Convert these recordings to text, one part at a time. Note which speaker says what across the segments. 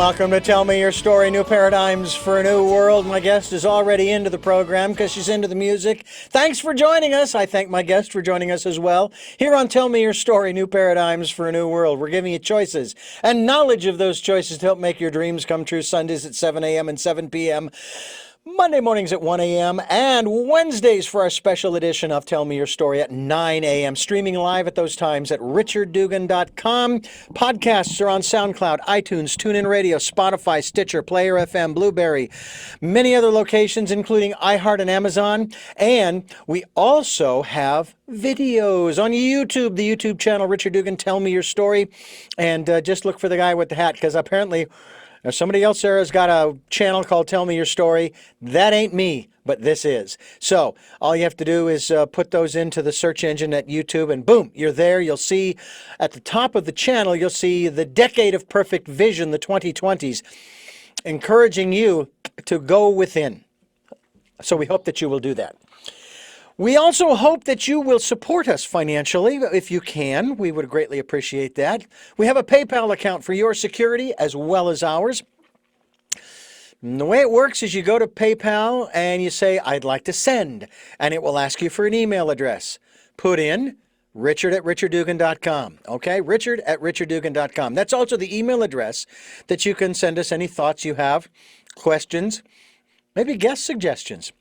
Speaker 1: welcome to Tell Me Your Story, New Paradigms for a New World. My guest is already into the program because she's into the music. Thanks for joining us. I thank my guest for joining us as well. Here on Tell Me Your Story, New Paradigms for a New World, we're giving you choices and knowledge of those choices to help make your dreams come true. Sundays at 7 a.m. and 7 p.m. Monday mornings at 1 a.m. and Wednesdays for our special edition of Tell Me Your Story at 9 a.m. Streaming live at those times at richarddugan.com. Podcasts are on SoundCloud, iTunes, TuneIn Radio, Spotify, Stitcher, Player FM, Blueberry, many other locations, including iHeart and Amazon. And we also have videos on YouTube, the YouTube channel, Richard Dugan, Tell Me Your Story. And just look for the guy with the hat, because apparently now, somebody else there has got a channel called Tell Me Your Story. That ain't me, but this is. So all you have to do is put those into the search engine at YouTube, and boom, you're there. You'll see at the top of the channel, you'll see the Decade of Perfect Vision, the 2020s, encouraging you to go within. So we hope that you will do that. We also hope that you will support us financially if you can. We would greatly appreciate that. We have a PayPal account for your security as well as ours. And the way it works is you go to PayPal and you say, I'd like to send, and it will ask you for an email address. Put in richard@richarddugan.com. Okay, richard@richarddugan.com. That's also the email address that you can send us any thoughts you have, questions, maybe guest suggestions.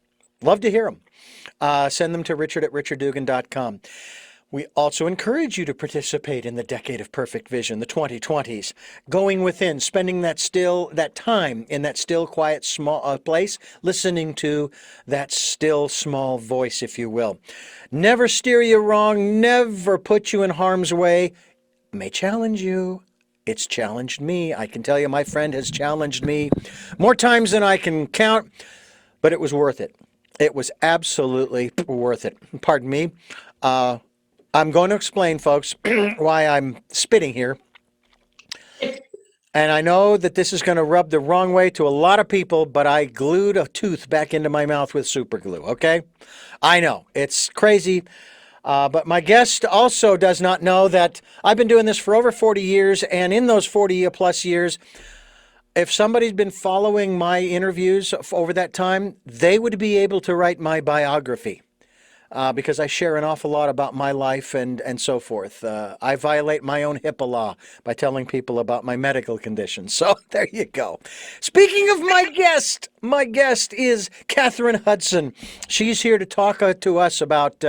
Speaker 1: Love to hear them. Send them to richard@richarddugan.com. We also encourage you to participate in the Decade of Perfect Vision, the 2020s, going within, spending that time in that still, quiet, small place, listening to that still, small voice, if you will. Never steer you wrong, never put you in harm's way. May challenge you. It's challenged me. I can tell you my friend has challenged me more times than I can count, but it was worth it. It was absolutely worth it. Pardon me. I'm going to explain, folks, why I'm spitting here. And I know that this is going to rub the wrong way to a lot of people, but I glued a tooth back into my mouth with super glue, okay? I know, it's crazy. But my guest also does not know that I've been doing this for over 40 years, and in those 40 plus years, if somebody's been following my interviews over that time, they would be able to write my biography because I share an awful lot about my life and so forth. I violate my own HIPAA law by telling people about my medical conditions. So there you go. Speaking of my guest is Kathryn Hudson. She's here to talk to us about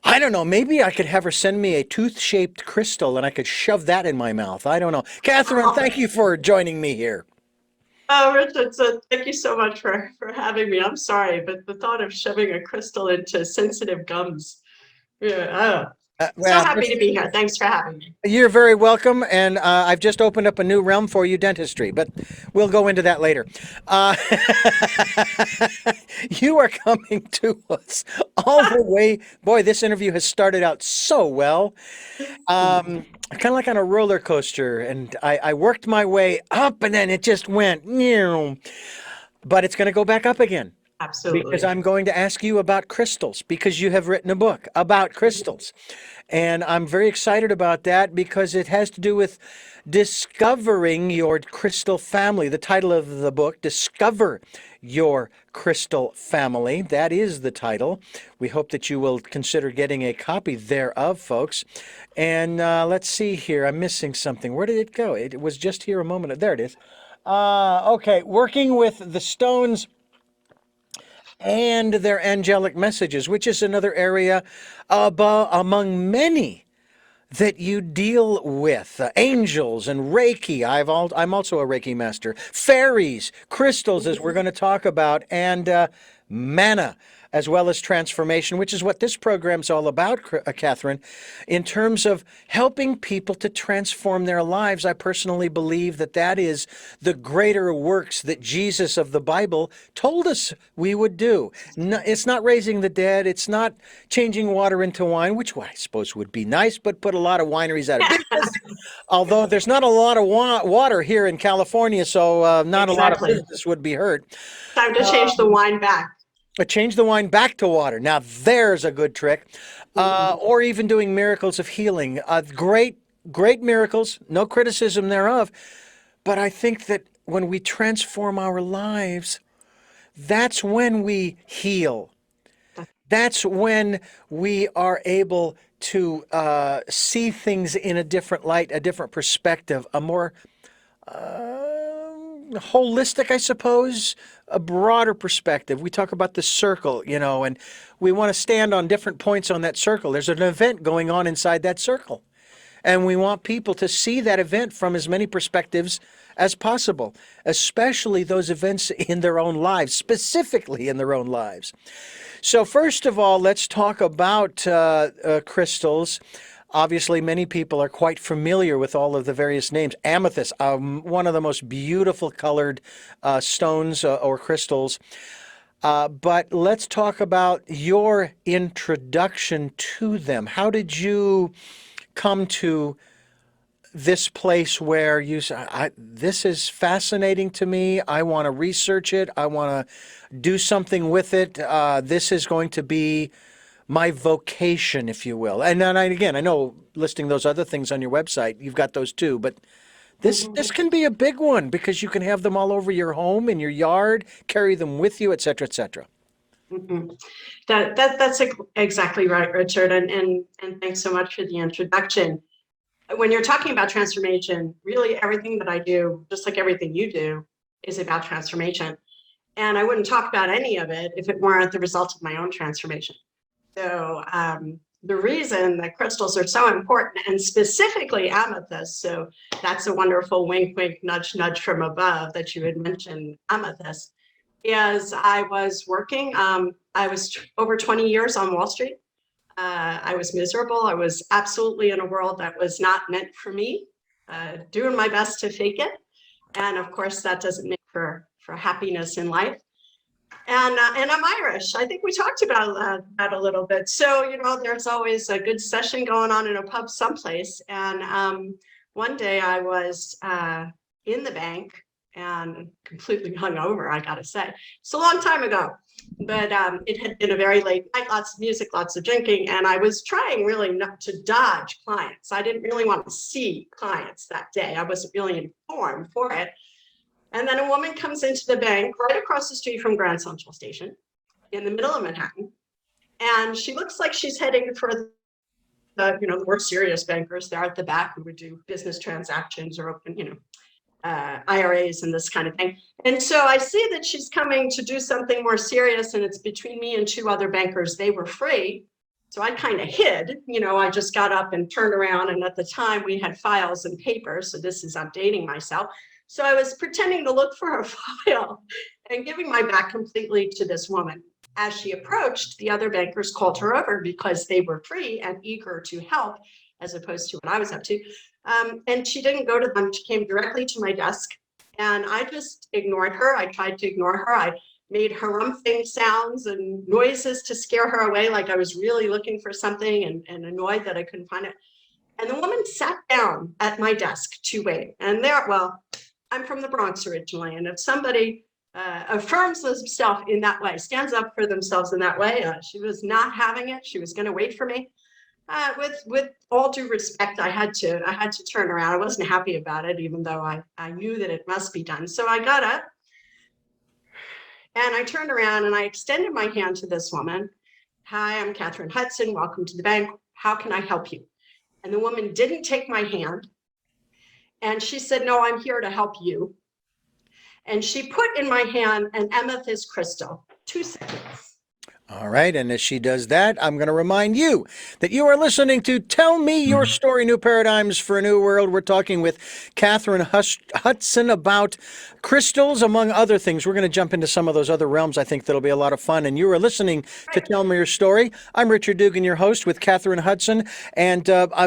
Speaker 1: I don't know, maybe I could have her send me a tooth-shaped crystal and I could shove that in my mouth. I don't know. Kathryn, thank you for joining me here.
Speaker 2: Oh, Richard, so thank you so much for having me. I'm sorry, but the thought of shoving a crystal into sensitive gums. Yeah, so happy to be here. Thanks for having me.
Speaker 1: You're very welcome, and I've just opened up a new realm for you, dentistry, but we'll go into that later. You are coming to us all the way. Boy, this interview has started out so well. Kind of like on a roller coaster, and I worked my way up, and then it just went, but it's going to go back up again.
Speaker 2: Absolutely.
Speaker 1: Because I'm going to ask you about crystals, because you have written a book about crystals. And I'm very excited about that because it has to do with discovering your crystal family. The title of the book, Discover Your Crystal Family. That is the title. We hope that you will consider getting a copy thereof, folks. And let's see here. I'm missing something. Where did it go? It was just here a moment ago. There it is. Okay, working with the stones and their angelic messages, which is another area among many that you deal with. Angels and Reiki. I'm also a Reiki master. Fairies, crystals, as we're going to talk about, and mana, as well as transformation, which is what this program's all about, Kathryn. In terms of helping people to transform their lives, I personally believe that that is the greater works that Jesus of the Bible told us we would do. No, it's not raising the dead. It's not changing water into wine, which I suppose would be nice, but put a lot of wineries out of business. Although there's not a lot of water here in California, so not a lot of business would be hurt.
Speaker 2: Time to change the wine back.
Speaker 1: Change the wine back to water. Now there's a good trick. Or even doing miracles of healing. Great miracles, no criticism thereof. But I think that when we transform our lives, that's when we heal. That's when we are able to see things in a different light, a different perspective, a more holistic, I suppose, a broader perspective. We talk about the circle, and we want to stand on different points on that circle. There's an event going on inside that circle. And we want people to see that event from as many perspectives as possible, especially those events in their own lives, specifically in their own lives. So first of all, let's talk about crystals. Obviously, many people are quite familiar with all of the various names. Amethyst, one of the most beautiful colored stones or crystals. But let's talk about your introduction to them. How did you come to this place where you say, this is fascinating to me. I want to research it. I want to do something with it. This is going to be my vocation, if you will. And then again, I know listing those other things on your website, you've got those too, but this can be a big one because you can have them all over your home, in your yard, carry them with you, et cetera, et cetera.
Speaker 2: Mm-hmm. That's exactly right, Richard. And thanks so much for the introduction. When you're talking about transformation, really everything that I do, just like everything you do, is about transformation. And I wouldn't talk about any of it if it weren't the result of my own transformation. So the reason that crystals are so important, and specifically amethyst, so that's a wonderful wink, wink, nudge, nudge from above that you had mentioned, amethyst, is I was working, I was over 20 years on Wall Street. I was miserable. I was absolutely in a world that was not meant for me, doing my best to fake it. And of course, that doesn't make for happiness in life. And I'm Irish. I think we talked about that a little bit. So, there's always a good session going on in a pub someplace. And one day I was in the bank and completely hungover, I gotta say. It's a long time ago. But it had been a very late night, lots of music, lots of drinking, and I was trying really not to dodge clients. I didn't really want to see clients that day. I wasn't really informed for it. And then a woman comes into the bank right across the street from Grand Central Station in the middle of Manhattan, and she looks like she's heading for the more serious bankers there at the back who would do business transactions or open, IRAs and this kind of thing. And so I see that she's coming to do something more serious, and it's between me and two other bankers. They were free. So I kind of hid, I just got up and turned around. And at the time we had files and papers. So this is, I'm dating myself. So I was pretending to look for a file and giving my back completely to this woman. As she approached, the other bankers called her over because they were free and eager to help, as opposed to what I was up to. And she didn't go to them. She came directly to my desk, and I just ignored her. I tried to ignore her. I made harumphing sounds and noises to scare her away, like I was really looking for something and annoyed that I couldn't find it. And the woman sat down at my desk to wait. And I'm from the Bronx originally, and if somebody affirms themselves in that way, stands up for themselves in that way, she was not having it. She was going to wait for me. With all due respect, I had to turn around. I wasn't happy about it, even though I knew that it must be done. So I got up and I turned around and I extended my hand to this woman. Hi, I'm Kathryn Hudson. Welcome to the bank. How can I help you? And the woman didn't take my hand. And she said, no, I'm here to help you. And she put in my hand an amethyst crystal. 2 seconds.
Speaker 1: All right, and as she does that, I'm going to remind you that you are listening to Tell Me Your Story, New Paradigms for a New World. We're talking with Kathryn Hudson about crystals, among other things. We're going to jump into some of those other realms. I think that'll be a lot of fun. And you are listening to Tell Me Your Story. I'm Richard Dugan, your host, with Kathryn Hudson. And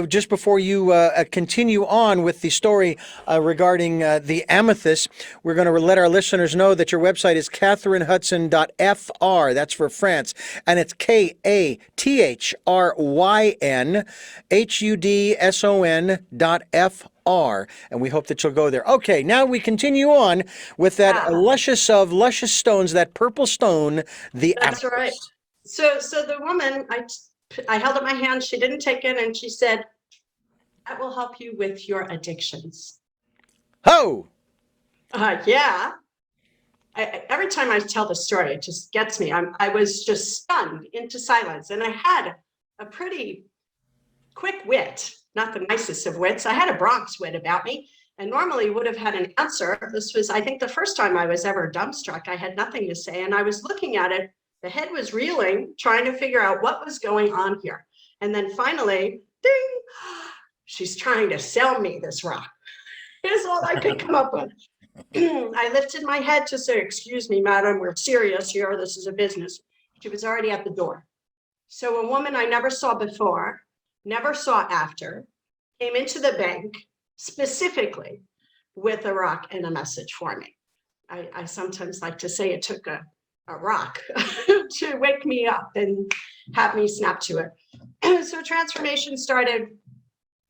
Speaker 1: just before you continue on with the story regarding the amethyst, we're going to let our listeners know that your website is kathrynhudson.fr. That's for France. And it's KathrynHudson.fr. And we hope that you'll go there. Okay, now we continue on with that luscious stones, that purple stone, the
Speaker 2: That's amethyst. Right. So the woman, I held up my hand, she didn't take it, and she said, that will help you with your addictions.
Speaker 1: Oh!
Speaker 2: Yeah. Every time I tell the story, it just gets me. I was just stunned into silence. And I had a pretty quick wit, not the nicest of wits. I had a Bronx wit about me and normally would have had an answer. This was, I think, the first time I was ever dumbstruck. I had nothing to say. And I was looking at it. The head was reeling, trying to figure out what was going on here. And then finally, ding, she's trying to sell me this rock. Is all I could come up with. I lifted my head to say, excuse me, madam, we're serious here. This is a business. She was already at the door. So a woman I never saw before, never saw after, came into the bank specifically with a rock and a message for me. I sometimes like to say it took a rock to wake me up and have me snap to it. So transformation started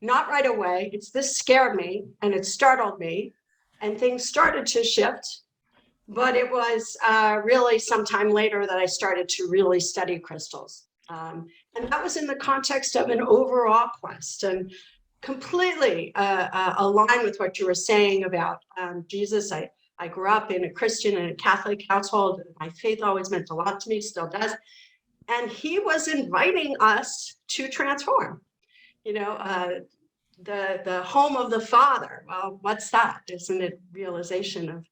Speaker 2: not right away. This scared me and it startled me and things started to shift. But it was really sometime later that I started to really study crystals. And that was in the context of an overall quest and completely aligned with what you were saying about Jesus. I grew up in a Christian and a Catholic household. My faith always meant a lot to me, still does. And he was inviting us to transform, the home of the Father. Well, what's that? Isn't it realization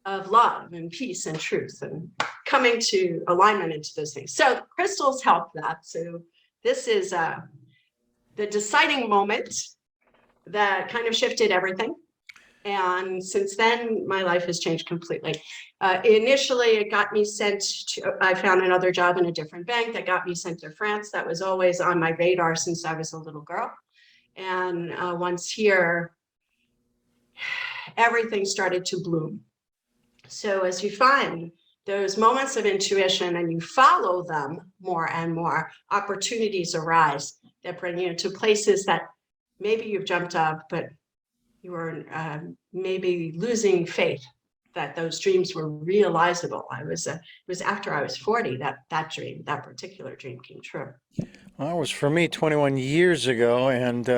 Speaker 2: of love and peace and truth and coming to alignment into those things? So crystals help that. So this is the deciding moment that kind of shifted everything. And since then, my life has changed completely. Initially, it got me sent to, I found another job in a different bank that got me sent to France. That was always on my radar since I was a little girl. And once here, everything started to bloom. So as you find those moments of intuition and you follow them more and more, opportunities arise that bring you to places that maybe you've jumped up, but you were maybe losing faith that those dreams were realizable. It was after I was 40 that particular dream came true.
Speaker 1: Well, it was for me 21 years ago, and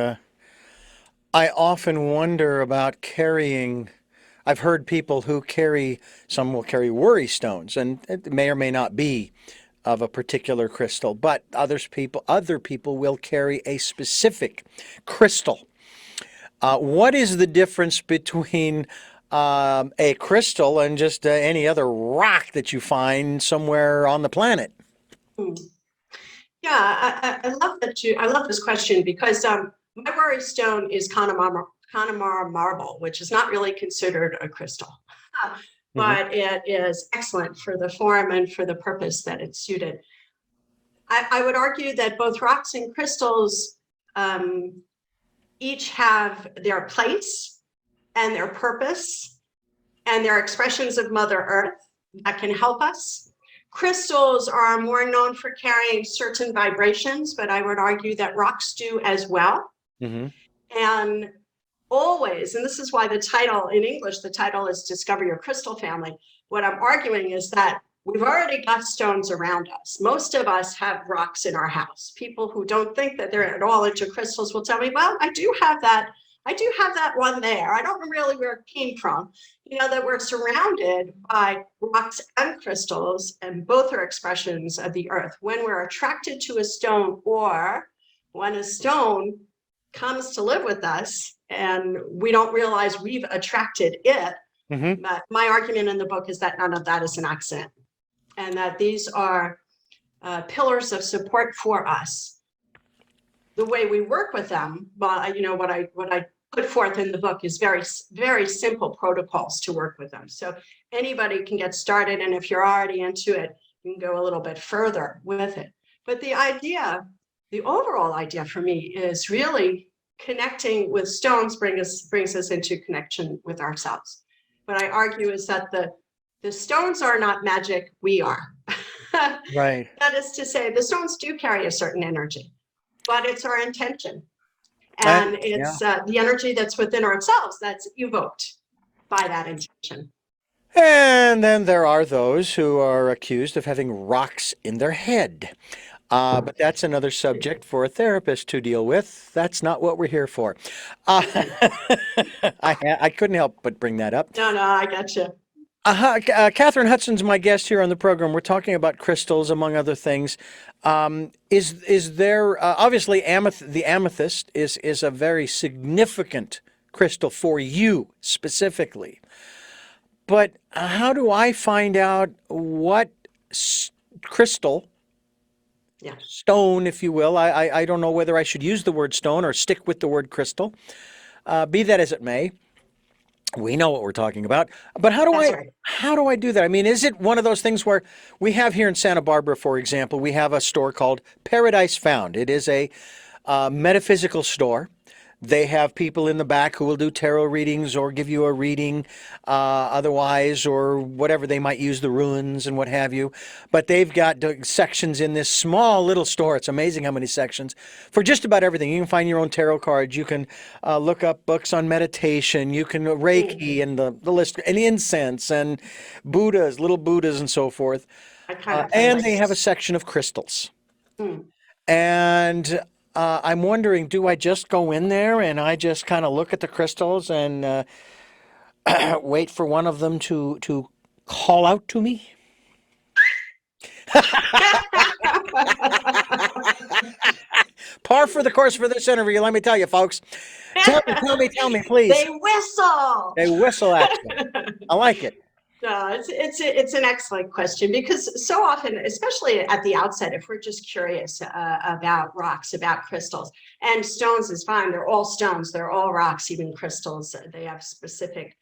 Speaker 1: I often wonder about carrying. I've heard people who some will carry worry stones, and it may or may not be of a particular crystal, but other people will carry a specific crystal. What is the difference between a crystal and just any other rock that you find somewhere on the planet?
Speaker 2: Yeah, I love that I love this question because my worry stone is Connemara marble, which is not really considered a crystal, but it is excellent for the form and for the purpose that it's suited. I would argue that both rocks and crystals each have their place and their purpose and their expressions of Mother Earth that can help us. Crystals are more known for carrying certain vibrations, but I would argue that rocks do as well. And always, and this is why the title in English, the title is Discover Your Crystal Family. What I'm arguing is that we've already got stones around us. Most of us have rocks in our house. People who don't think that they're at all into crystals will tell me, well, I do have that one there. I don't know really where it came from. That we're surrounded by rocks and crystals, and both are expressions of the earth. When we're attracted to a stone, or when a stone comes to live with us and we don't realize we've attracted it, but my argument in the book is that none of that is an accident, and that these are pillars of support for us. The way we work with them, well, what I put forth in the book is very, very simple protocols to work with them. So anybody can get started, and if you're already into it, you can go a little bit further with it. But the overall idea for me is really connecting with stones brings us into connection with ourselves. What I argue is that the stones are not magic, we are.
Speaker 1: Right.
Speaker 2: That is to say, the stones do carry a certain energy, but it's our intention. And it's the energy that's within ourselves that's evoked by that intention.
Speaker 1: And then there are those who are accused of having rocks in their head. But that's another subject for a therapist to deal with. That's not what we're here for. Uh, I couldn't help but bring that up.
Speaker 2: No, I got you.
Speaker 1: Kathryn Hudson's my guest here on the program. We're talking about crystals, among other things. Is there obviously the amethyst is a very significant crystal for you specifically. But how do I find out what crystal,
Speaker 2: Yeah.
Speaker 1: stone, if you will? I don't know whether I should use the word stone or stick with the word crystal. Be that as it may. We know what we're talking about, but how do I do that? I mean, is it one of those things where we have here in Santa Barbara, for example, we have a store called Paradise Found. It is a metaphysical store. They have people in the back who will do tarot readings or give you a reading otherwise, or whatever. They might use the runes and what have you. But they've got sections in this small little store. It's amazing how many sections for just about everything. You can find your own tarot cards. You can look up books on meditation. You can Reiki and the list, and incense and Buddhas, little Buddhas and so forth. And they have a section of crystals. And I'm wondering, do I just go in there and I just kind of look at the crystals and wait for one of them to call out to me? Par for the course for this interview, let me tell you, folks. Tell me, please.
Speaker 2: They whistle.
Speaker 1: They whistle at you. I like it.
Speaker 2: No, it's an excellent question, because so often, especially at the outset, if we're just curious about rocks, about crystals, and stones is fine. They're all stones. They're all rocks, even crystals. They have specific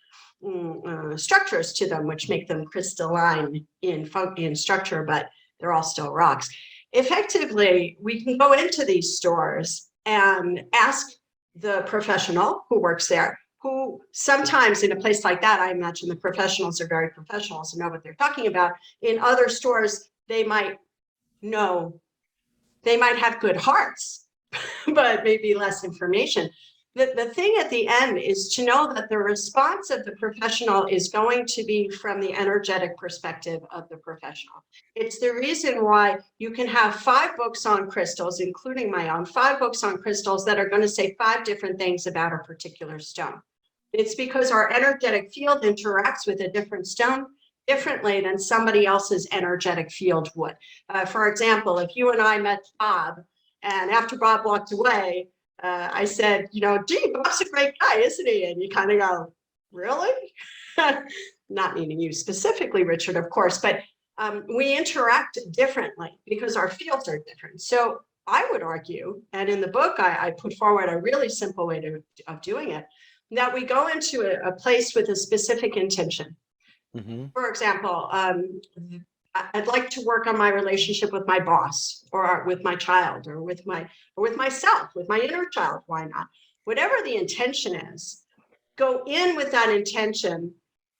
Speaker 2: structures to them, which make them crystalline in structure, but they're all still rocks. Effectively, we can go into these stores and ask the professional who works there, who sometimes in a place like that, I imagine the professionals are very professional and know what they're talking about. In other stores, they might have good hearts, but maybe less information. The thing at the end is to know that the response of the professional is going to be from the energetic perspective of the professional. It's the reason why you can have 5 books on crystals, including my own, 5 books on crystals that are going to say 5 different things about a particular stone. It's because our energetic field interacts with a different stone differently than somebody else's energetic field would. For example, if you and I met Bob, and after Bob walked away, I said, gee, Bob's a great guy, isn't he? And you kind of go, really? Not meaning you specifically, Richard, of course, but we interact differently because our fields are different. So I would argue, and in the book, I put forward a really simple way of doing it, that we go into a place with a specific intention. Mm-hmm. For example, I'd like to work on my relationship with my boss, or with my child, or with myself, with my inner child. Why not? Whatever the intention is, go in with that intention.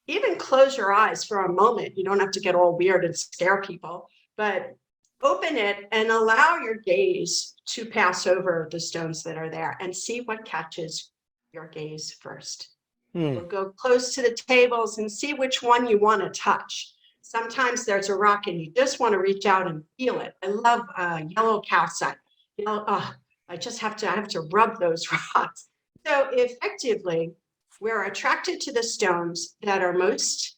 Speaker 2: Even close your eyes for a moment. You don't have to get all weird and scare people, but open it and allow your gaze to pass over the stones that are there and see what catches your gaze first. We'll go close to the tables and see which one you want to touch. Sometimes there's a rock and you just want to reach out and feel it. I love yellow calcite. I have to rub those rocks. So effectively, we're attracted to the stones that are most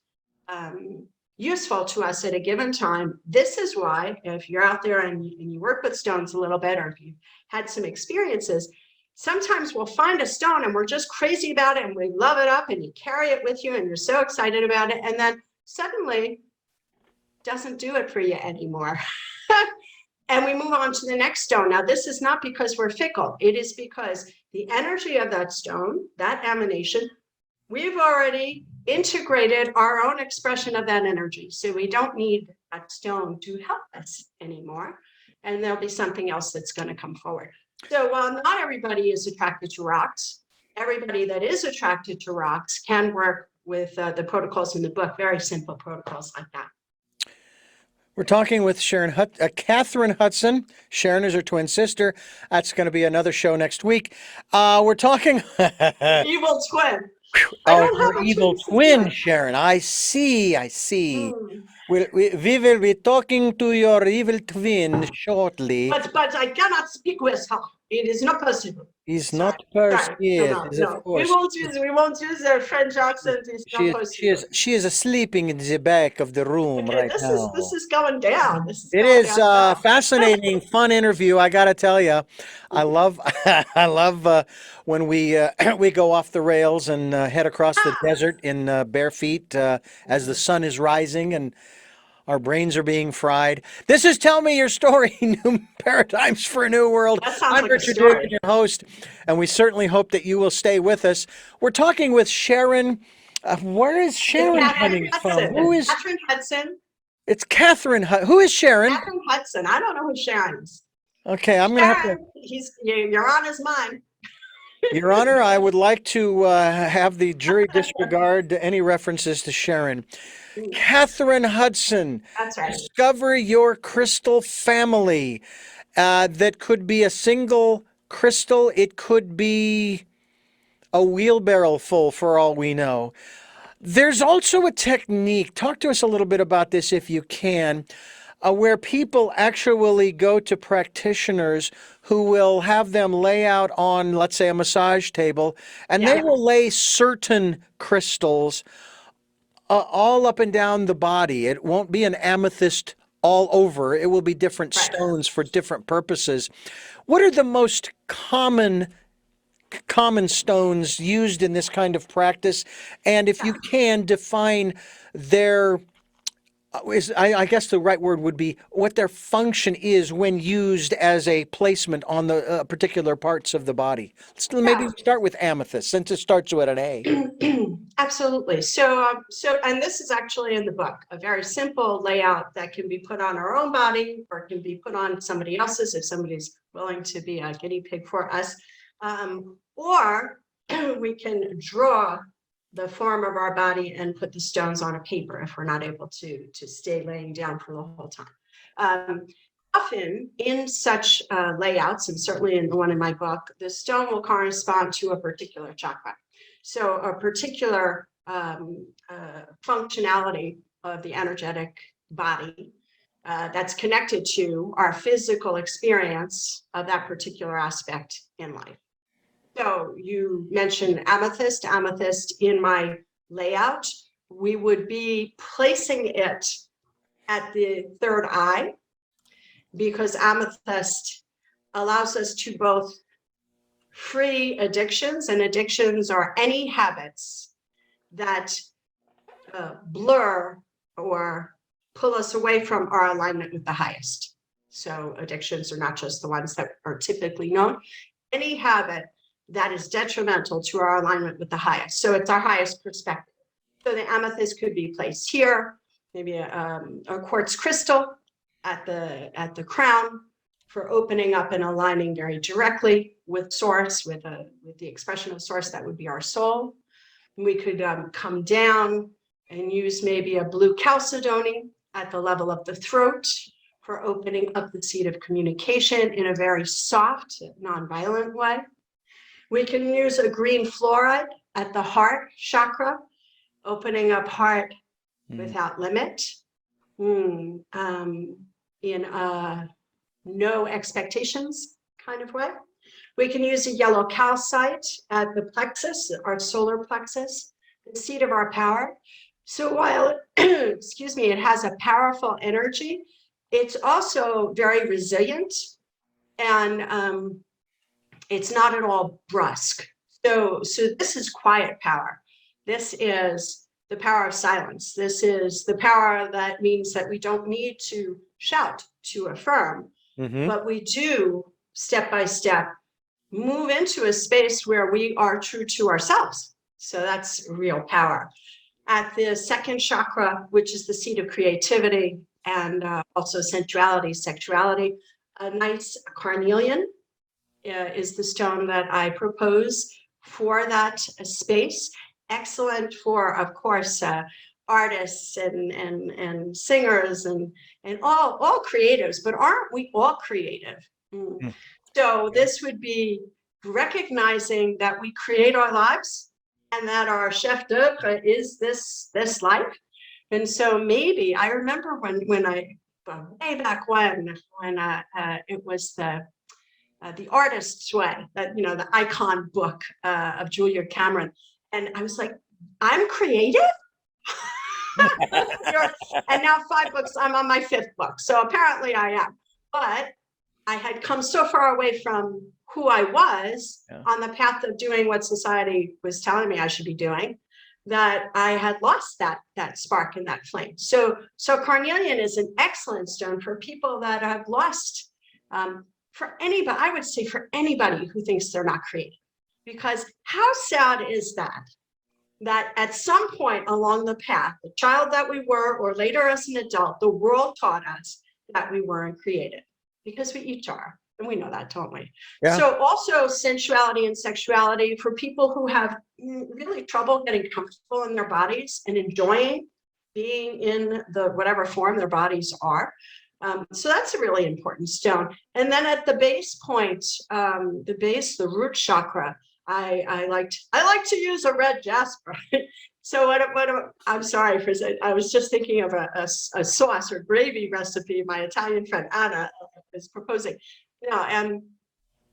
Speaker 2: useful to us at a given time. This is why, if you're out there and you work with stones a little bit, or if you've had some experiences, sometimes we'll find a stone and we're just crazy about it and we love it up and you carry it with you and you're so excited about it. And then suddenly doesn't do it for you anymore. And we move on to the next stone. Now, this is not because we're fickle. It is because the energy of that stone, that emanation, we've already integrated our own expression of that energy. So we don't need that stone to help us anymore. And there'll be something else that's going to come forward. So while not everybody is attracted to rocks, everybody that is attracted to rocks can work with the protocols in the book, very simple protocols like that.
Speaker 1: We're talking with Kathryn Hudson. Sharon is her twin sister. That's going to be another show next week. We're talking...
Speaker 2: Evil twin.
Speaker 1: Oh, her evil twin, Sharon. I see. We will be talking to your evil twin shortly.
Speaker 2: But I cannot speak with her. It is not possible.
Speaker 1: He's not persuaded,
Speaker 2: No.
Speaker 1: of course.
Speaker 2: We won't use their French accent. It's not possible.
Speaker 1: She is sleeping in the back of the room right now.
Speaker 2: This is going down.
Speaker 1: It is a fascinating, fun interview. I got to tell you, I love when we we go off the rails and head across the desert in bare feet as the sun is rising and our brains are being fried. This is Tell Me Your Story, New Paradigms for a New World. I'm Richard Duke, your host, and we certainly hope that you will stay with us. We're talking with Sharon. Where is Sharon coming from? Who is
Speaker 2: Kathryn Hudson?
Speaker 1: It's Kathryn Hudson. Who is Sharon?
Speaker 2: Kathryn Hudson. I don't know who Sharon is.
Speaker 1: Okay, I'm going to have to...
Speaker 2: Your Honor's mine.
Speaker 1: Your Honor, I would like to have the jury disregard any references to Sharon. Kathryn Hudson.
Speaker 2: That's right.
Speaker 1: Discover your crystal family. That could be a single crystal. It could be a wheelbarrow full for all we know. There's also a technique. Talk to us a little bit about this if you can, where people actually go to practitioners who will have them lay out on, let's say, a massage table, and they will lay certain crystals all up and down the body. It won't be an amethyst all over. It will be different stones for different purposes. What are the most common stones used in this kind of practice? And if you can define their, I guess the right word would be what their function is when used as a placement on the particular parts of the body. Let's maybe start with amethyst, since it starts with an A.
Speaker 2: Absolutely. So, and this is actually in the book, a very simple layout that can be put on our own body or can be put on somebody else's if somebody's willing to be a guinea pig for us. Or we can draw the form of our body and put the stones on a paper if we're not able to stay laying down for the whole time. Often in such layouts, and certainly in the one in my book, the stone will correspond to a particular chakra. So a particular functionality of the energetic body that's connected to our physical experience of that particular aspect in life. So you mentioned amethyst. Amethyst in my layout, we would be placing it at the third eye because amethyst allows us to both free addictions, and addictions are any habits that blur or pull us away from our alignment with the highest. So addictions are not just the ones that are typically known. Any habit that is detrimental to our alignment with the highest. So it's our highest perspective. So the amethyst could be placed here, maybe a quartz crystal at the crown for opening up and aligning very directly with source, with the expression of source that would be our soul. We could come down and use maybe a blue chalcedony at the level of the throat for opening up the seat of communication in a very soft, non-violent way. We can use a green fluoride at the heart chakra, opening up heart without limit, in a no expectations kind of way. We can use a yellow calcite at the plexus, our solar plexus, the seat of our power. So while, excuse me, it has a powerful energy, it's also very resilient and it's not at all brusque. So this is quiet power. This is the power of silence. This is the power that means that we don't need to shout to affirm, but we do step by step move into a space where we are true to ourselves. So that's real power. At the second chakra, which is the seat of creativity and also sensuality, sexuality, a nice carnelian is the stone that I propose for that space. Excellent for, of course, artists and singers and all creatives, but aren't we all creative? So this would be recognizing that we create our lives and that our chef d'oeuvre is this life. And so maybe I remember when I, way back when it was the Artist's Way, that, you know, the icon book of Julia Cameron. And I was like, I'm creative. And now 5 books, I'm on my 5th book. So apparently I am. But I had come so far away from who I was on the path of doing what society was telling me I should be doing, that I had lost that spark and that flame. So carnelian is an excellent stone for people that have lost, for anybody, I would say for anybody who thinks they're not creative. Because how sad is that at some point along the path, the child that we were, or later as an adult, the world taught us that we weren't creative, because we each are. And we know that, don't we? Yeah. So also sensuality and sexuality for people who have really trouble getting comfortable in their bodies and enjoying being in the whatever form their bodies are. So that's a really important stone. And then at the base point, the root chakra, I like to use a red jasper. So I'm sorry for saying, I was just thinking of a sauce or gravy recipe my Italian friend Anna is proposing. You know, and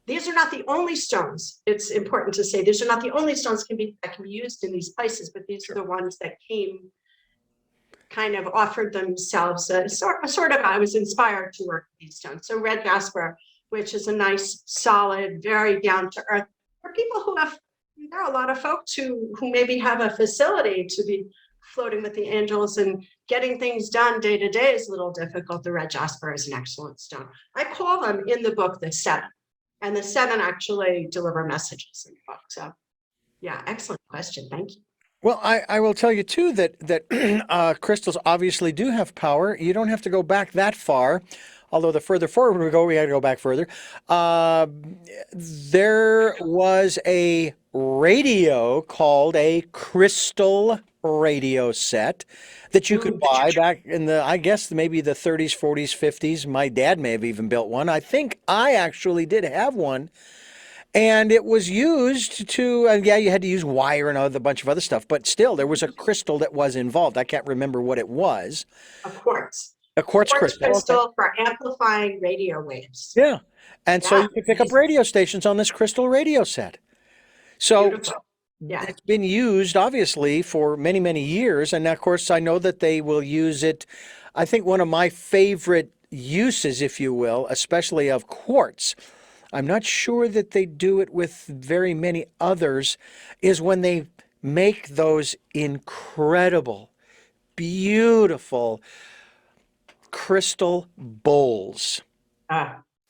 Speaker 2: these are not the only stones. It's important to say these are not the only stones that can be used in these places, but these are the ones that kind of offered themselves sort of, I was inspired to work with these stones. So red jasper, which is a nice, solid, very down to earth, for people who there are a lot of folks who maybe have a facility to be floating with the angels and getting things done day to day is a little difficult. The red jasper is an excellent stone. I call them in the book the 7, and the 7 actually deliver messages in the book. So yeah, excellent question. Thank you.
Speaker 1: Well, I will tell you too that crystals obviously do have power. You don't have to go back that far. Although the further forward we go, we got to go back further. There was a radio called a crystal radio set that you could buy back in the, I guess, maybe the 30s, 40s, 50s. My dad may have even built one. I think I actually did have one. And it was used to, yeah, you had to use wire and a bunch of other stuff, but still there was a crystal that was involved. I can't remember what it was.
Speaker 2: A quartz.
Speaker 1: A quartz crystal
Speaker 2: for amplifying radio waves.
Speaker 1: Yeah. And so you can pick up radio stations on this crystal radio set. So it's been used obviously for many, many years. And of course, I know that they will use it. I think one of my favorite uses, if you will, especially of quartz, I'm not sure that they do it with very many others, is when they make those incredible, beautiful crystal bowls.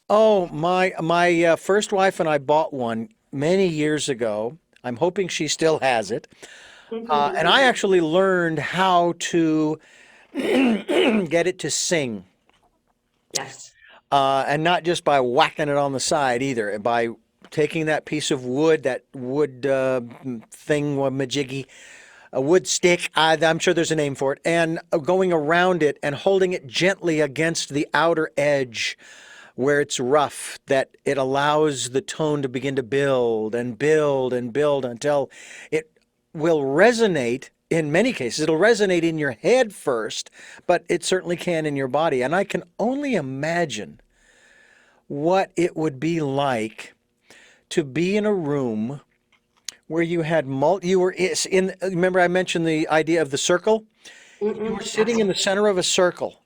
Speaker 1: Oh, my first wife and I bought one many years ago. I'm hoping she still has it. And I actually learned how to get it to sing.
Speaker 2: Yes.
Speaker 1: And not just by whacking it on the side either, by taking that piece of wood, that wood thing, majiggy, a wood stick, I'm sure there's a name for it, and going around it and holding it gently against the outer edge where it's rough, that it allows the tone to begin to build and build and build until it will resonate. In many cases, it'll resonate in your head first, but it certainly can in your body. And I can only imagine what it would be like to be in a room where you had remember I mentioned the idea of the circle? You were sitting in the center of a circle,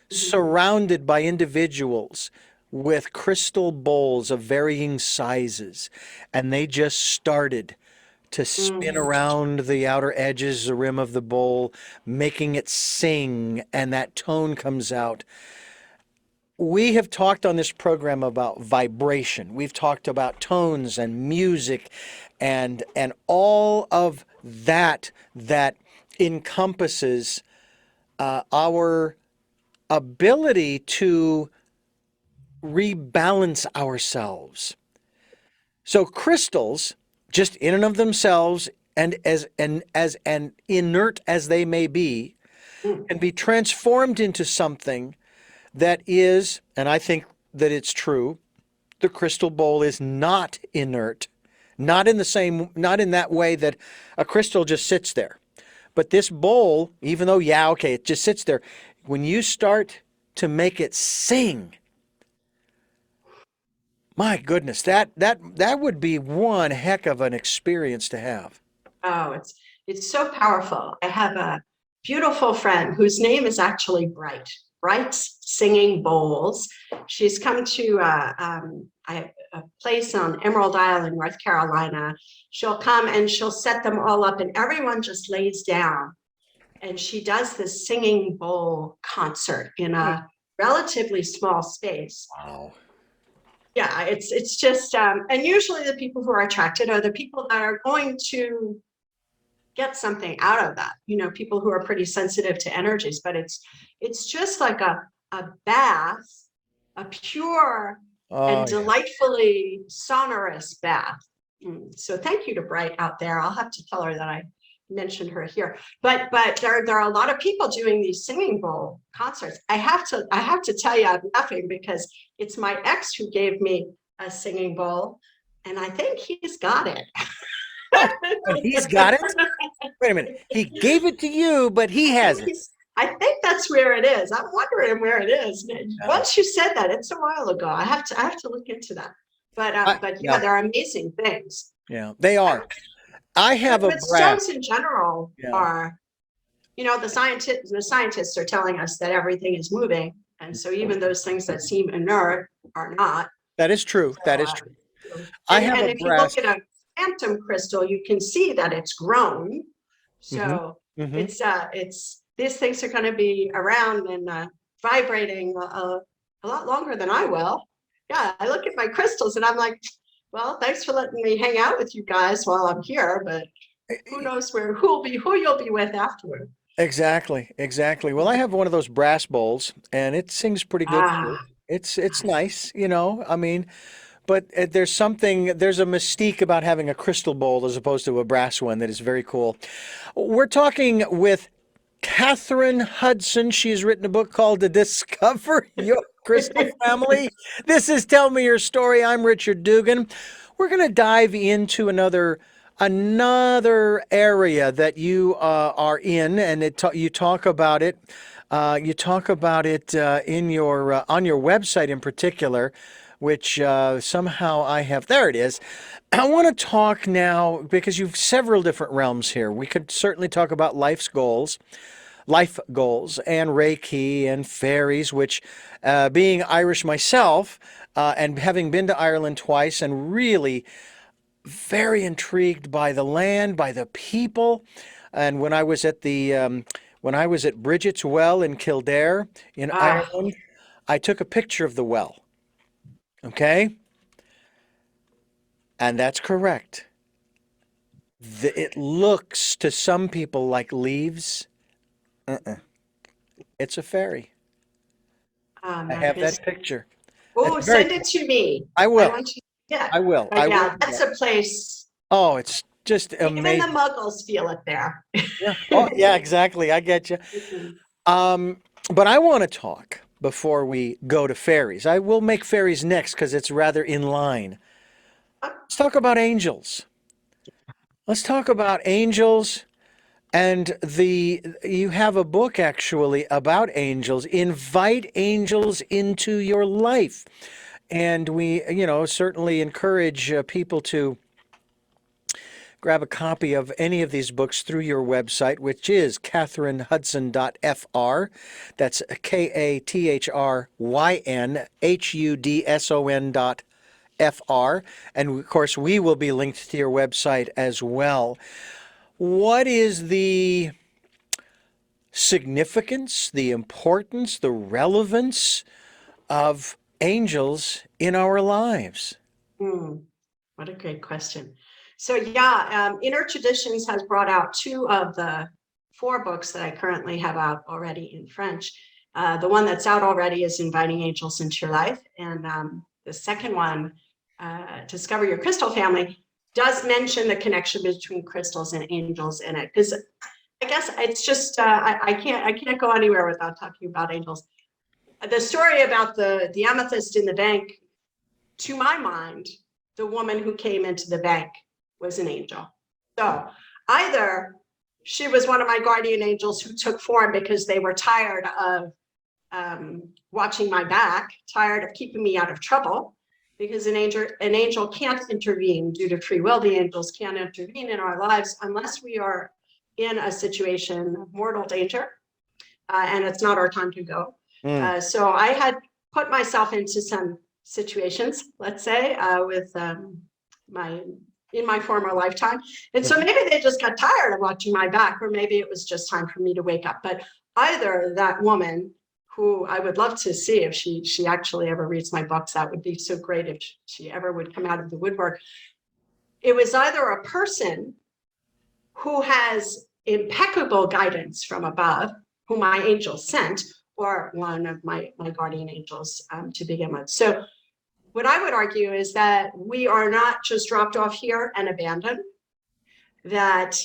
Speaker 1: surrounded by individuals with crystal bowls of varying sizes, and they just started to spin around the outer edges, the rim of the bowl, making it sing, and that tone comes out. We have talked on this program about vibration. We've talked about tones and music and all of that encompasses our ability to rebalance ourselves. So crystals, just in and of themselves, and as inert as they may be, can be transformed into something that is, and I think that it's true, the crystal bowl is not inert, not in that way that a crystal just sits there, But this bowl, even though, yeah, okay, it just sits there, when you start to make it sing, my goodness, that would be one heck of an experience to have.
Speaker 2: Oh, it's so powerful. I have a beautiful friend whose name is actually Bright. Bright's Singing Bowls. She's come to a place on Emerald Isle, North Carolina. She'll come and she'll set them all up, and everyone just lays down. And she does this singing bowl concert in a relatively small space.
Speaker 1: Wow.
Speaker 2: Yeah, it's just, and usually the people who are attracted are the people that are going to get something out of that, people who are pretty sensitive to energies. But it's just like a bath, a pure and delightfully sonorous bath. So thank you to Bright out there. I'll have to tell her that I mentioned her here. But there are a lot of people doing these singing bowl concerts. I have to tell you, I'm laughing because it's my ex who gave me a singing bowl, and I think he's got it.
Speaker 1: Oh, he's got it? Wait a minute. He gave it to you, but he has it.
Speaker 2: I think that's where it is. I'm wondering where it is. Once you said that, it's a while ago. I have to look into that. But yeah, they're amazing things.
Speaker 1: Yeah, they are. I have
Speaker 2: but stones in general are, the scientists are telling us that everything is moving. And so even those things that seem inert are not.
Speaker 1: That is true. That is true.
Speaker 2: And if you look at a phantom crystal, you can see that it's grown. So it's these things are going to be around and vibrating a lot longer than I will. Yeah, I look at my crystals and I'm like, well, thanks for letting me hang out with you guys while I'm here, but who knows who you'll be with afterward.
Speaker 1: Exactly. Well, I have one of those brass bowls, and it sings pretty good too. It's nice, I mean, but there's a mystique about having a crystal bowl as opposed to a brass one that is very cool. We're talking with Kathryn Hudson. She's written a book called To Discover Your Crystal Family. This is Tell Me Your Story. I'm Richard Dugan. We're going to dive into another area that you are in, and you talk about it. You talk about it in your on your website in particular, which somehow I have. There it is. I want to talk now because you've several different realms here. We could certainly talk about life goals, and Reiki and fairies, which being Irish myself and having been to Ireland twice and really very intrigued by the land, by the people. And when I was at Bridget's Well in Kildare in Ireland, I took a picture of the well. Okay? And that's correct. It looks to some people like leaves. It's a fairy. I have that picture.
Speaker 2: Oh, send it to me.
Speaker 1: I will.
Speaker 2: I will. Right now, that's a place.
Speaker 1: Oh, it's just amazing.
Speaker 2: Even the Muggles feel it there.
Speaker 1: Yeah. Oh, yeah, exactly. I get you. But I want to talk before we go to fairies. I will make fairies next because it's rather in line. Let's talk about angels. And you have a book actually about angels. Invite angels into your life. And we, certainly encourage people to grab a copy of any of these books through your website, which is kathrynhudson.fr. That's KathrynHudson.fr. And of course, we will be linked to your website as well. What is the significance, the importance, the relevance of angels in our lives?
Speaker 2: What a great question. So Inner Traditions has brought out 2 of the 4 books that I currently have out already in French. The one that's out already is Inviting Angels into Your Life. And the second one, Discover Your Crystal Family, does mention the connection between crystals and angels in it. Because I guess it's just, I can't go anywhere without talking about angels. The story about the amethyst in the bank, to my mind, the woman who came into the bank was an angel. So either she was one of my guardian angels who took form because they were tired of watching my back, tired of keeping me out of trouble, because an angel can't intervene due to free will. The angels can't intervene in our lives unless we are in a situation of mortal danger, and it's not our time to go. So I had put myself into some situations, let's say, with in my former lifetime. And so maybe they just got tired of watching my back, or maybe it was just time for me to wake up. But either that woman, who I would love to see if she actually ever reads my books, that would be so great if she ever would come out of the woodwork. It was either a person who has impeccable guidance from above, who my angel sent, or one of my guardian angels to begin with. So what I would argue is that we are not just dropped off here and abandoned, that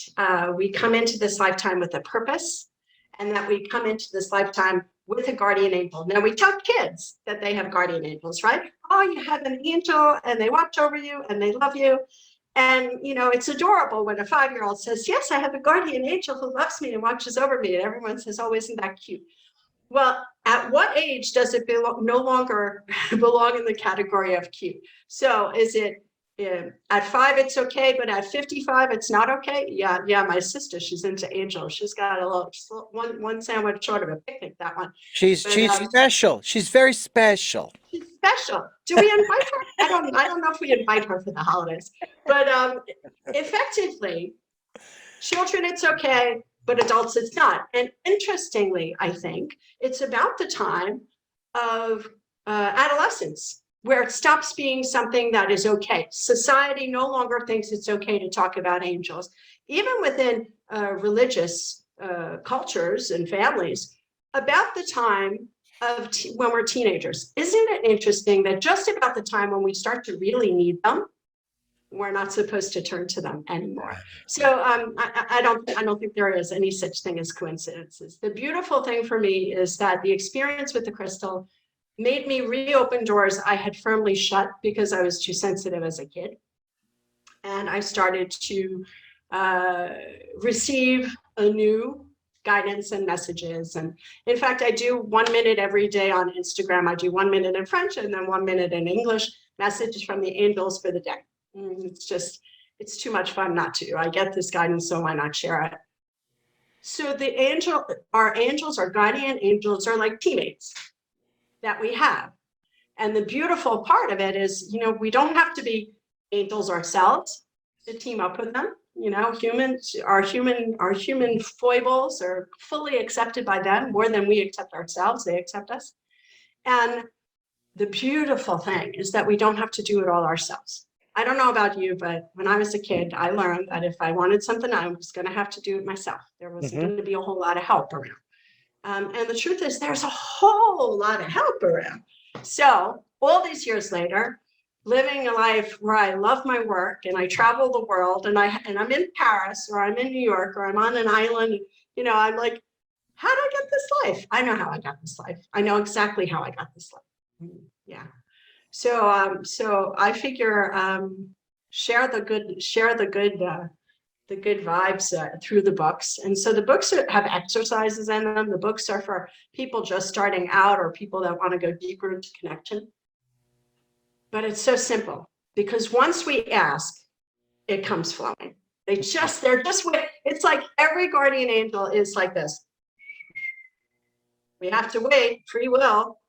Speaker 2: we come into this lifetime with a purpose, and that we come into this lifetime with a guardian angel. Now, we tell kids that they have guardian angels, right? Oh, you have an angel and they watch over you and they love you. And, you know, it's adorable when a 5-year-old says, yes, I have a guardian angel who loves me and watches over me. And everyone says, oh, isn't that cute? Well, at what age does it no longer belong in the category of cute? So is it at 5, it's okay, but at 55, it's not okay? Yeah, my sister, she's into angels. She's got a little one sandwich short of a picnic, that one.
Speaker 1: She's special. She's very special.
Speaker 2: She's special. Do we invite her? I don't know if we invite her for the holidays, but effectively, children, it's okay, but adults, it's not. And interestingly, I think it's about the time of adolescence, where it stops being something that is okay. Society no longer thinks it's okay to talk about angels. Even within religious cultures and families, about the time of when we're teenagers. Isn't it interesting that just about the time when we start to really need them, we're not supposed to turn to them anymore? So I don't think there is any such thing as coincidences. The beautiful thing for me is that the experience with the crystal made me reopen doors I had firmly shut because I was too sensitive as a kid. And I started to receive anew guidance and messages. And in fact, I do 1 minute every day on Instagram. I do 1 minute in French and then 1 minute in English, messages from the angels for the day. It's too much fun not to. I get this guidance, so why not share it? So our angels, our guardian angels, are like teammates that we have. And the beautiful part of it is, you know, we don't have to be angels ourselves to team up with them. You know, our human foibles are fully accepted by them more than we accept ourselves. They accept us. And the beautiful thing is that we don't have to do it all ourselves. I don't know about you, but when I was a kid, I learned that if I wanted something, I was going to have to do it myself. There wasn't going to be a whole lot of help around. And the truth is, there's a whole lot of help around. So all these years later, living a life where I love my work and I travel the world, and I'm in Paris, or I'm in New York, or I'm on an island, you know, I'm like, how did I get this life? I know how I got this life. I know exactly how I got this life. Yeah. So I figure share the good vibes through the books. And so the books have exercises in them. The books are for people just starting out or people that want to go deeper into connection. But it's so simple, because once we ask, it comes flowing. They're just it's like every guardian angel is like this. We have to wait, free will.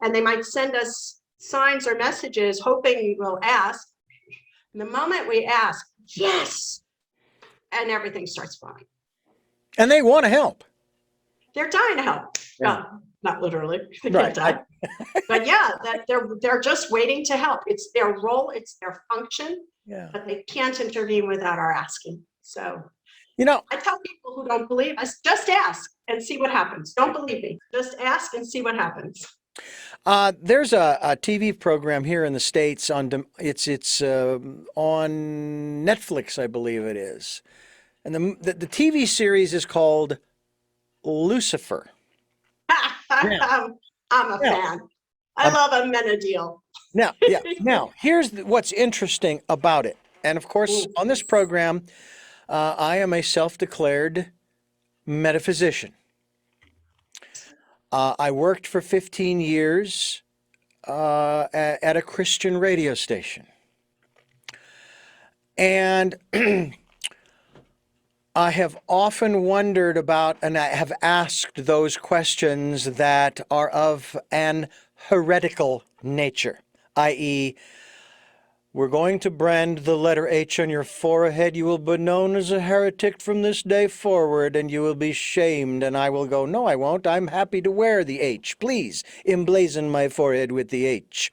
Speaker 2: And they might send us signs or messages hoping we'll ask. And the moment we ask, yes, and everything starts flowing.
Speaker 1: And they want to help.
Speaker 2: They're dying to help.
Speaker 1: Yeah.
Speaker 2: Not literally.
Speaker 1: Right.
Speaker 2: But yeah, that they're just waiting to help. It's their role, it's their function.
Speaker 1: Yeah.
Speaker 2: But they can't intervene without our asking. So,
Speaker 1: you know,
Speaker 2: I tell people who don't believe us, just ask and see what happens. Don't believe me. Just ask and see what happens.
Speaker 1: There's a TV program here in the States it's on Netflix, I believe it is. And the TV series is called Lucifer.
Speaker 2: I'm a fan. I love a Menadil.
Speaker 1: Now, here's what's interesting about it. And of course, on this program, I am a self-declared metaphysician. I worked for 15 years at a Christian radio station. And I have often wondered about, and I have asked those questions that are of an heretical nature, i.e., we're going to brand the letter H on your forehead. You will be known as a heretic from this day forward, and you will be shamed. And I will go, no, I won't. I'm happy to wear the H. Please emblazon my forehead with the H.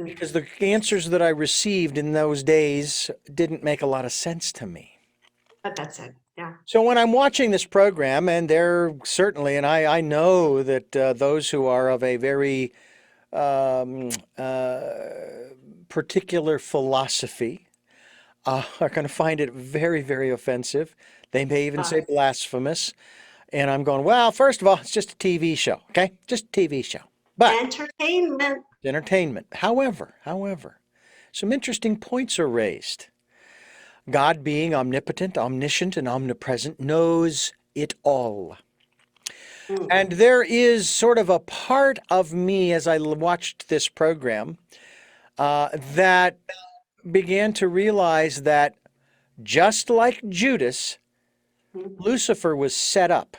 Speaker 1: Because the answers that I received in those days didn't make a lot of sense to me.
Speaker 2: But that's it. Yeah.
Speaker 1: So when I'm watching this program, and they're certainly, and I know that those who are of a very particular philosophy are going to find it very, very offensive. They may even say blasphemous. And I'm going, well, first of all, it's just a TV show, okay? Just a TV show. But entertainment. However, some interesting points are raised. God, being omnipotent, omniscient, and omnipresent, knows it all. And there is sort of a part of me as I watched this program that began to realize that just like Judas, Lucifer was set up.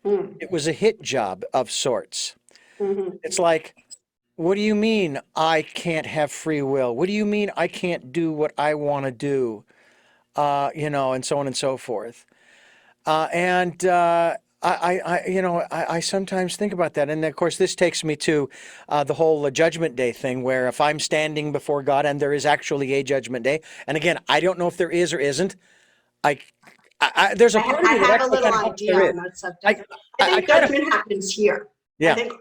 Speaker 1: It was a hit job of sorts. It's like, what do you mean I can't have free will? What do you mean I can't do what I want to do? And so on and so forth. I sometimes think about that. And of course, this takes me to the whole Judgment Day thing, where if I'm standing before God and there is actually a Judgment Day, and again, I don't know if there is or isn't. There's a part of me that
Speaker 2: have a little idea on that subject. I think judgment happens here.
Speaker 1: Yeah.
Speaker 2: I think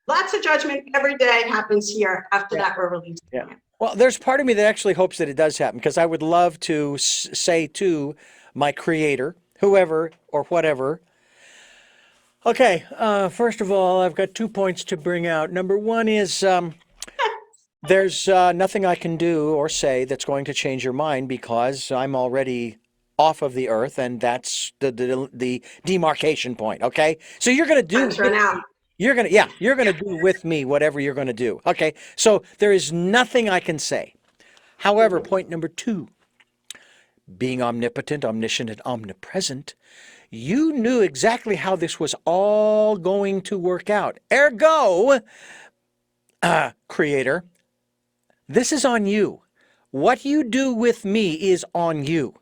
Speaker 2: lots of judgment every day happens here. After that, we're released.
Speaker 1: Yeah. Well, there's part of me that actually hopes that it does happen, because I would love to say to my creator, whoever or whatever, okay, first of all, I've got 2 points to bring out. Number one is there's nothing I can do or say that's going to change your mind, because I'm already off of the earth, and that's the demarcation point, okay? So you're going to do... You're going to do with me whatever you're going to do. Okay, so there is nothing I can say. However, point number two, being omnipotent, omniscient, and omnipresent, you knew exactly how this was all going to work out. Ergo, Creator, this is on you. What you do with me is on you.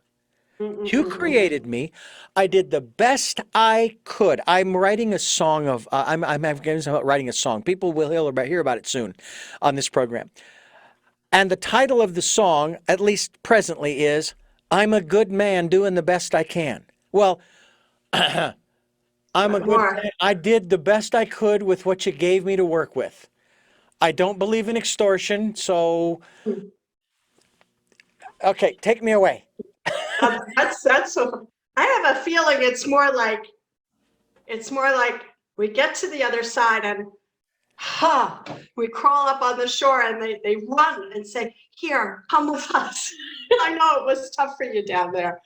Speaker 1: You created me. I did the best I could. I'm writing a song of, I'm writing a song. People will hear about it soon on this program. And the title of the song, at least presently, is, I'm a good man doing the best I can. Well, I'm a good man. I did the best I could with what you gave me to work with. I don't believe in extortion, so, okay, take me away.
Speaker 2: That's so. I have a feeling it's more like we get to the other side and we crawl up on the shore, and they run and say, here, come with us. I know it was tough for you down there.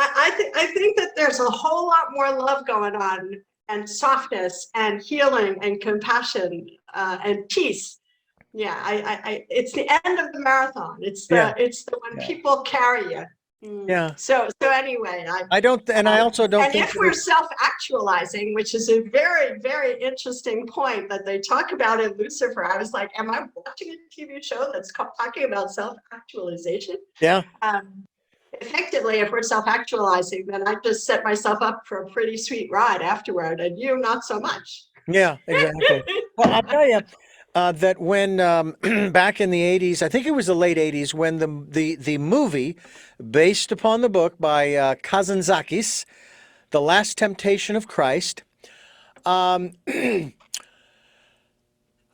Speaker 2: I think that there's a whole lot more love going on, and softness and healing and compassion and peace. Yeah, it's the end of the marathon. It's the when people carry you.
Speaker 1: Yeah.
Speaker 2: So anyway,
Speaker 1: I also don't
Speaker 2: and
Speaker 1: think
Speaker 2: if we're self-actualizing, which is a very, very interesting point that they talk about in Lucifer, I was like, am I watching a TV show that's talking about self-actualization?
Speaker 1: Yeah.
Speaker 2: Effectively, if we're self-actualizing, then I just set myself up for a pretty sweet ride afterward, and you not so much.
Speaker 1: Yeah, exactly. Well, I'll tell you that when back in the 80s, I think it was the late 80s, when the movie based upon the book by Kazantzakis, The Last Temptation of Christ, and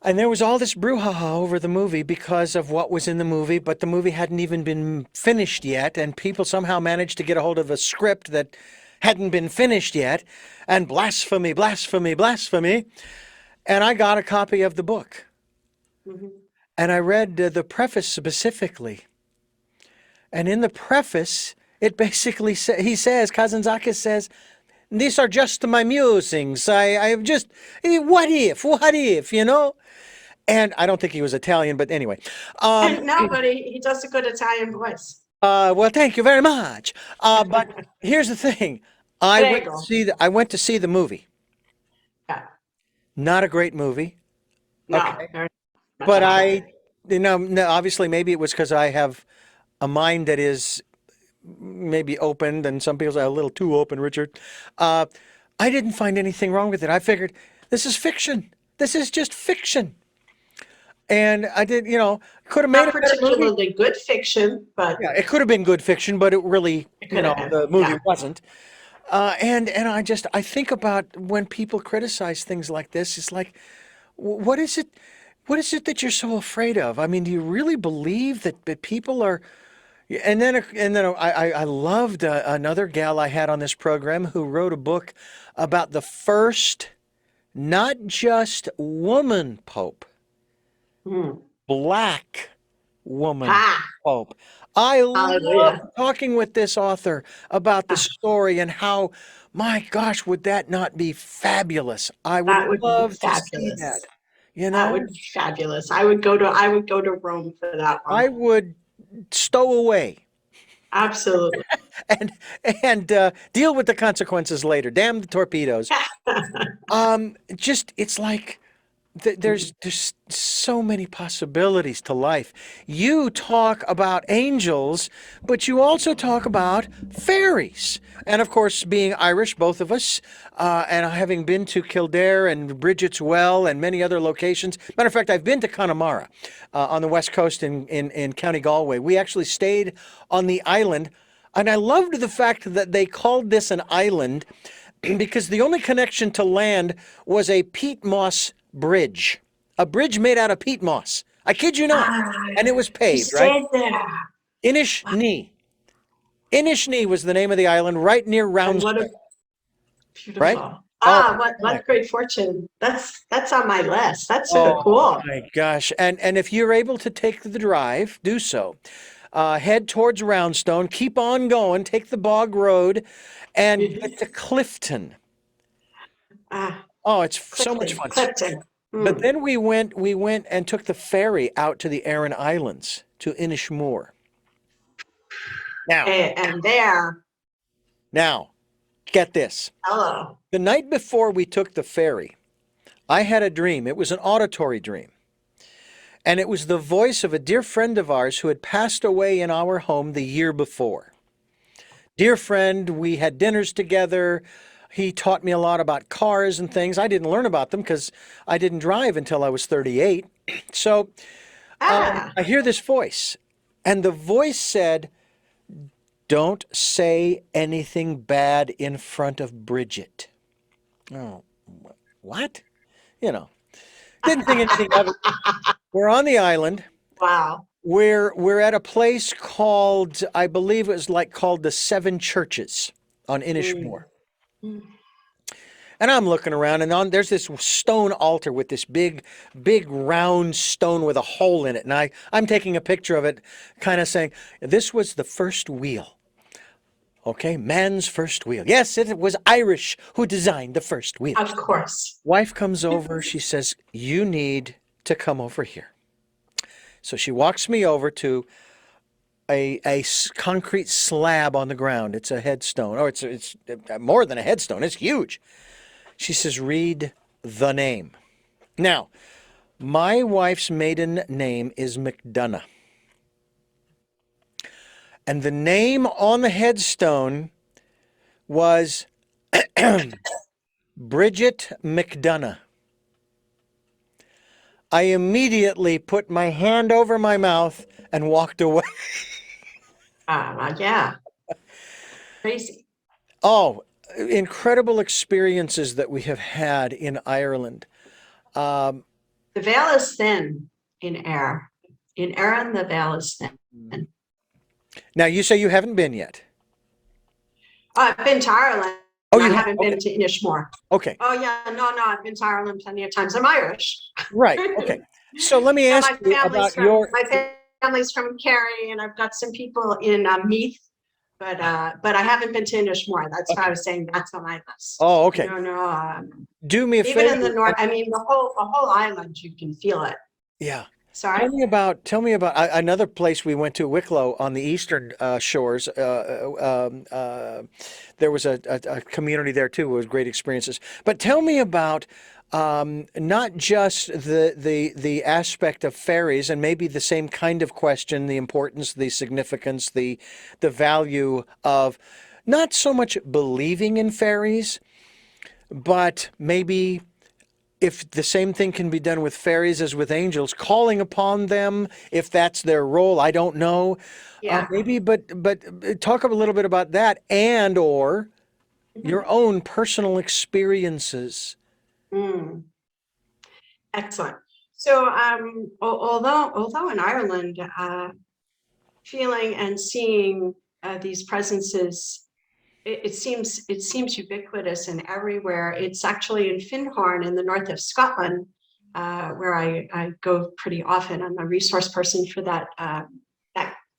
Speaker 1: there was all this brouhaha over the movie because of what was in the movie, but the movie hadn't even been finished yet, and people somehow managed to get a hold of a script that hadn't been finished yet, and blasphemy, blasphemy, blasphemy. And I got a copy of the book. And I read the preface specifically. And in the preface, it basically he says, Kazantzakis says, these are just my musings. I just, what if, you know? And I don't think he was Italian, but anyway.
Speaker 2: No, but he does a good Italian voice.
Speaker 1: Well, thank you very much. But here's the thing. I went to see the movie.
Speaker 2: Yeah.
Speaker 1: Not a great movie.
Speaker 2: No.
Speaker 1: Okay. But obviously maybe it was because I have a mind that is maybe opened, and some people say a little too open, Richard. I didn't find anything wrong with it. I figured this is fiction. This is just fiction. And I did, could have made
Speaker 2: not particularly good fiction, but
Speaker 1: yeah, it could have been good fiction, but it really, the movie wasn't. And I think about when people criticize things like this. It's like, what is it? What is it that you're so afraid of? I mean, do you really believe that people are? And then I loved another gal I had on this program who wrote a book about the first, not just woman pope, black woman pope. I love talking with this author about the story and how, my gosh, would that not be fabulous? I would love to see that.
Speaker 2: That would be fabulous. I would go to Rome for that one.
Speaker 1: I would stow away.
Speaker 2: Absolutely.
Speaker 1: and deal with the consequences later. Damn the torpedoes. It's like there's so many possibilities to life. You talk about angels, but you also talk about fairies. And of course, being Irish, both of us, and having been to Kildare and Bridget's Well and many other locations. Matter of fact, I've been to Connemara on the west coast in County Galway. We actually stayed on the island, and I loved the fact that they called this an island because the only connection to land was a peat moss bridge, a bridge made out of peat moss. I kid you not. And it was paved, right? Inishni. Inishni was the name of the island, right near Roundstone.
Speaker 2: Beautiful. Right? What great fortune. That's on my list. That's so cool. Oh
Speaker 1: my gosh. And if you're able to take the drive, do so. Head towards Roundstone, keep on going, take the bog road, and get to Clifton. It's so much fun.
Speaker 2: Clifton.
Speaker 1: But then we went and took the ferry out to the Aran Islands, to Inishmore. Now, get this.
Speaker 2: Hello.
Speaker 1: The night before we took the ferry, I had a dream. It was an auditory dream. And it was the voice of a dear friend of ours who had passed away in our home the year before. Dear friend, we had dinners together. He taught me a lot about cars and things. I didn't learn about them because I didn't drive until I was 38. So I hear this voice, and the voice said, "Don't say anything bad in front of Bridget." Oh, what? Didn't think anything of it. We're on the island.
Speaker 2: Wow.
Speaker 1: We're at a place called, I believe it was called the Seven Churches on Inishmore. And I'm looking around, and there's this stone altar with this big round stone with a hole in it. And I'm taking a picture of it, kind of saying, this was the first wheel. Okay, man's first wheel. Yes, it was Irish who designed the first wheel.
Speaker 2: Of course.
Speaker 1: Wife comes over. She says, you need to come over here. So she walks me over to a concrete slab on the ground. It's a headstone. Oh, it's more than a headstone. It's huge. She says, read the name. Now, my wife's maiden name is McDonough. And the name on the headstone was Bridget McDonough. I immediately put my hand over my mouth and walked away.
Speaker 2: Yeah. Crazy.
Speaker 1: Oh, incredible experiences that we have had in Ireland.
Speaker 2: The veil is thin in air. In Erin, the veil is thin.
Speaker 1: Now, you say you haven't been yet.
Speaker 2: I've been to Ireland.
Speaker 1: Oh,
Speaker 2: I haven't been to Inishmore.
Speaker 1: Okay.
Speaker 2: Oh, yeah. No, I've been to Ireland plenty of times. I'm Irish.
Speaker 1: Right. Okay. So let me ask you about
Speaker 2: my families from Cary, and I've got some people in Meath, but I haven't been to Inishmore. That's why I was saying that's on my list.
Speaker 1: Oh, okay.
Speaker 2: No.
Speaker 1: Do me a favor.
Speaker 2: Even in the north, I mean, the whole island, you can feel it.
Speaker 1: Yeah.
Speaker 2: Sorry.
Speaker 1: Tell me about another place we went to, Wicklow, on the eastern shores. There was a community there too. It was great experiences. But tell me about not just the aspect of fairies, and maybe the same kind of question: the importance, the significance, the value of not so much believing in fairies, but maybe if the same thing can be done with fairies as with angels, calling upon them, if that's their role, I don't know.
Speaker 2: Yeah.
Speaker 1: Maybe, but talk a little bit about that, and or your own personal experiences.
Speaker 2: Excellent. So, although in Ireland, feeling and seeing these presences, it seems ubiquitous and everywhere. It's actually in Findhorn in the north of Scotland, where I go pretty often. I'm a resource person for that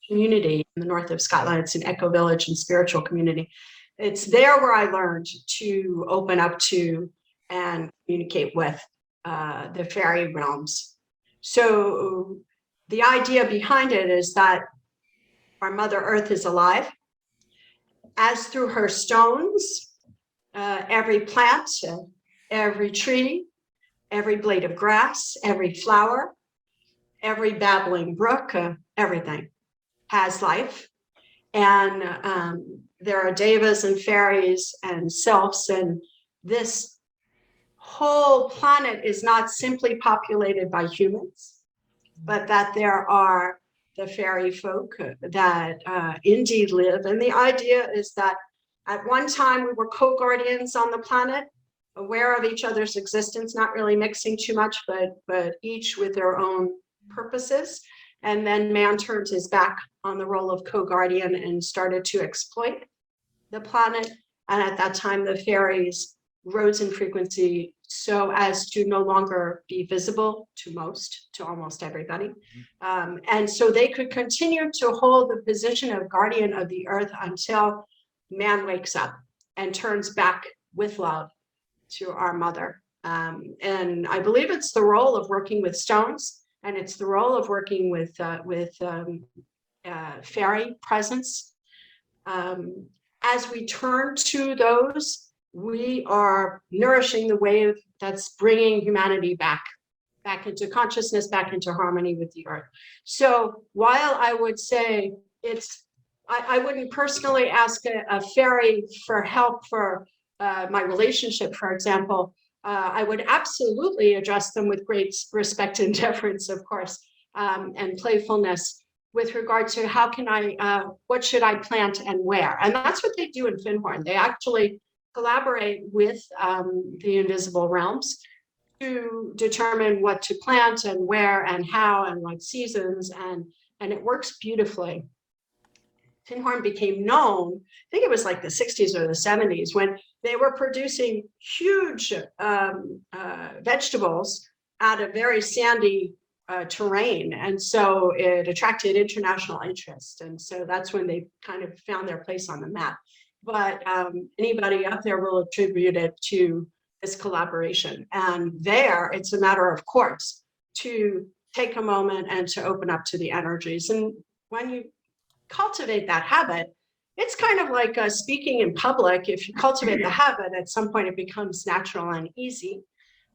Speaker 2: community in the north of Scotland. It's an eco village and spiritual community. It's there where I learned to open up to and communicate with the fairy realms. So the idea behind it is that our Mother Earth is alive, as through her stones, every plant, every tree, every blade of grass, every flower, every babbling brook, everything has life. And there are devas and fairies and sylphs, and this whole planet is not simply populated by humans, but that there are the fairy folk that indeed live. And the idea is that at one time we were co-guardians on the planet, aware of each other's existence, not really mixing too much, but each with their own purposes. And then man turned his back on the role of co-guardian and started to exploit the planet. And at that time, the fairies rose in frequency so as to no longer be visible to almost everybody. And so they could continue to hold the position of guardian of the earth until man wakes up and turns back with love to our mother. And I believe it's the role of working with stones, and it's the role of working with fairy presence. As we turn to those, we are nourishing the wave that's bringing humanity back into consciousness, back into harmony with the earth. So while I would say I wouldn't personally ask a fairy for help for my relationship, for example. I would absolutely address them with great respect and deference, of course, and playfulness with regard to how can what should I plant and where? And that's what they do in Findhorn. They actually collaborate with the invisible realms to determine what to plant and where and how and what seasons, and it works beautifully. Findhorn became known, I think it was like the 60s or the 70s, when they were producing huge vegetables out of very sandy terrain. And so it attracted international interest. And so that's when they kind of found their place on the map. But anybody out there will attribute it to this collaboration. And there, it's a matter of course to take a moment and to open up to the energies. And when you cultivate that habit, it's kind of like speaking in public. If you cultivate the habit, at some point it becomes natural and easy.